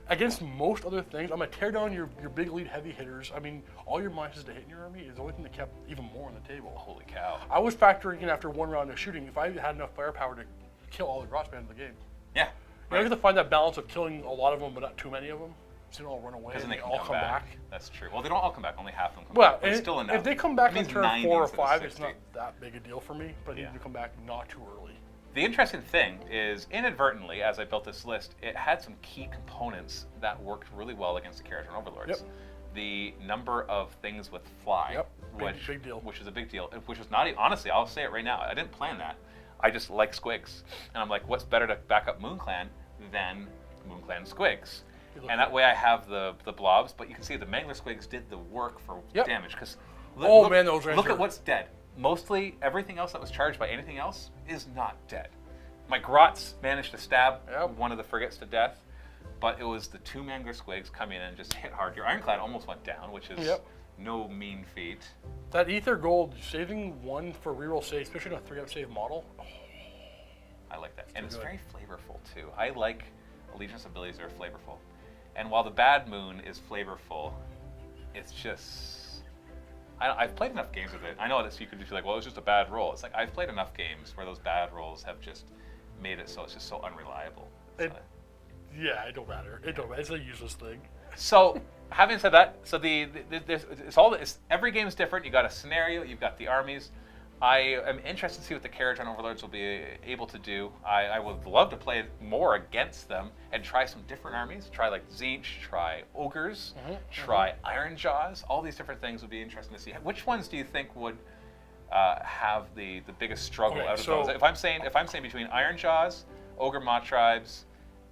[SPEAKER 3] Against most other things, I'm gonna tear down your big elite heavy hitters. I mean, all your minuses to hit in your army is the only thing that kept even more on the table.
[SPEAKER 1] Holy cow.
[SPEAKER 3] I was factoring in after one round of shooting if I had enough firepower to kill all the Grossband in the game.
[SPEAKER 1] Yeah.
[SPEAKER 3] I have to find that balance of killing a lot of them, but not too many of them. So they don't all run away.
[SPEAKER 1] Because then
[SPEAKER 3] and
[SPEAKER 1] they can
[SPEAKER 3] all
[SPEAKER 1] come
[SPEAKER 3] come
[SPEAKER 1] back.
[SPEAKER 3] back.
[SPEAKER 1] That's true. Well, they don't all come back. Only half of them come
[SPEAKER 3] Well,
[SPEAKER 1] back. But it's still enough.
[SPEAKER 3] if they come back
[SPEAKER 1] It
[SPEAKER 3] on
[SPEAKER 1] means
[SPEAKER 3] turn
[SPEAKER 1] 90
[SPEAKER 3] 4 or
[SPEAKER 1] instead of
[SPEAKER 3] 5, it's
[SPEAKER 1] 60.
[SPEAKER 3] not that big a deal for me. But
[SPEAKER 1] Yeah.
[SPEAKER 3] you come back not too early.
[SPEAKER 1] The interesting thing is, inadvertently, as I built this list, it had some key components that worked really well against the Kharadron Overlords.
[SPEAKER 3] Yep.
[SPEAKER 1] The number of things with fly,
[SPEAKER 3] Yep. Big deal.
[SPEAKER 1] which is a big deal, which is not, honestly, I'll say it right now, I didn't plan that. I just like squigs. And I'm like, what's better to back up MoonClan than MoonClan squigs? And that way I have the blobs, but you can see the Mangler squigs did the work for
[SPEAKER 3] Yep.
[SPEAKER 1] damage. Because
[SPEAKER 3] Oh, man, those
[SPEAKER 1] look
[SPEAKER 3] are-
[SPEAKER 1] at what's dead. Mostly everything else that was charged by anything else is not dead. My Grots managed to stab
[SPEAKER 3] Yep.
[SPEAKER 1] one of the frigates to death, but it was the 2 Mangler squigs coming in and just hit hard. Your Ironclad almost went down, which is
[SPEAKER 3] Yep.
[SPEAKER 1] no mean feat.
[SPEAKER 3] That Ether Gold, saving 1 for reroll save, especially on a 3-up save model.
[SPEAKER 1] I like that. And it's
[SPEAKER 3] good.
[SPEAKER 1] very flavorful too. I like Allegiance abilities that are flavorful. And while the Bad Moon is flavorful, it's just... I've played enough games with it. I know that you could just be like, well, it was just a bad roll. It's like, I've played enough games where those bad rolls have just made it so it's just so unreliable.
[SPEAKER 3] Yeah, it don't matter. It don't matter. It's a useless thing.
[SPEAKER 1] So, having said that, so every game is different. You got a scenario, you've got the armies. I am interested to see what the Kharadron Overlords will be able to do. I would love to play more against them and try some different armies. Try like Tzeentch, try Ogres, try Iron Jaws. All these different things would be interesting to see. Which ones do you think would have the biggest struggle
[SPEAKER 3] Okay,
[SPEAKER 1] out of
[SPEAKER 3] so-
[SPEAKER 1] those? If I'm saying between Iron Jaws, Ogre Maw Tribes,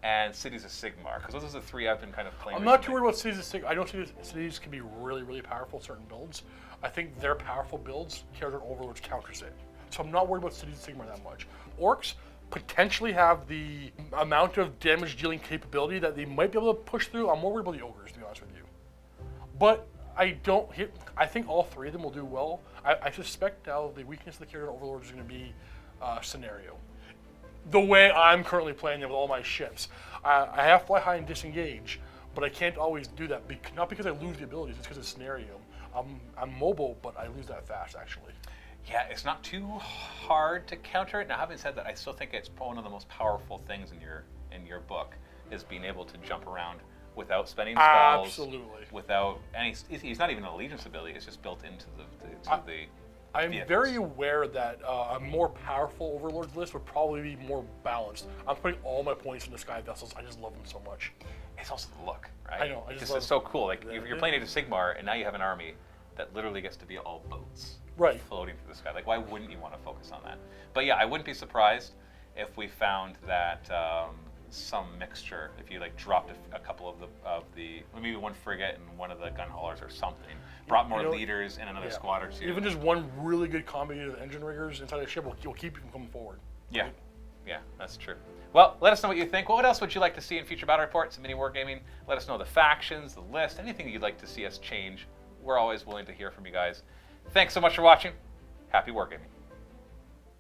[SPEAKER 1] and Cities of Sigmar, because those are the 3 I've been kind of playing.
[SPEAKER 3] I'm not too
[SPEAKER 1] recently.
[SPEAKER 3] worried about Cities of Sigmar. I don't see Cities can be really, really powerful in certain builds. I think their powerful builds, Kharadron Overlords counters it. So I'm not worried about Cities of Sigmar that much. Orcs potentially have the amount of damage dealing capability that they might be able to push through. I'm more worried about the Ogres, to be honest with you. But I think all 3 of them will do well. I suspect now the weakness of the Kharadron Overlords is going to be scenario. The way I'm currently playing them with all my ships. I have Fly High and Disengage, but I can't always do that. Not because I lose the abilities, it's because of scenario. I'm mobile, but I lose that fast, actually.
[SPEAKER 1] Yeah, it's not too hard to counter it. Now, having said that, I still think it's one of the most powerful things in your book is being able to jump around without spending spells.
[SPEAKER 3] Absolutely.
[SPEAKER 1] Without any, he's not even an allegiance ability. It's just built into the
[SPEAKER 3] I'm
[SPEAKER 1] vehicles.
[SPEAKER 3] very aware that a more powerful Overlords list would probably be more balanced. I'm putting all my points into Sky Vessels. I just love them so much.
[SPEAKER 1] It's also the look, right?
[SPEAKER 3] I know. I just love
[SPEAKER 1] it's so cool. Like you're playing Age of Sigmar, and now you have an army that literally gets to be all boats,
[SPEAKER 3] right,
[SPEAKER 1] floating through the sky. Like, why wouldn't you want to focus on that? But yeah, I wouldn't be surprised if we found that some mixture. If you like dropped a couple of the maybe one frigate and one of the gun haulers or something, brought more leaders in another squad or two.
[SPEAKER 3] Even just one really good combination of engine riggers inside the ship will keep you from coming forward.
[SPEAKER 1] Yeah. Right? Yeah, that's true. Well, let us know what you think. What else would you like to see in future battle reports and MiniWarGaming? Let us know the factions, the list, anything you'd like to see us change. We're always willing to hear from you guys. Thanks so much for watching. Happy wargaming.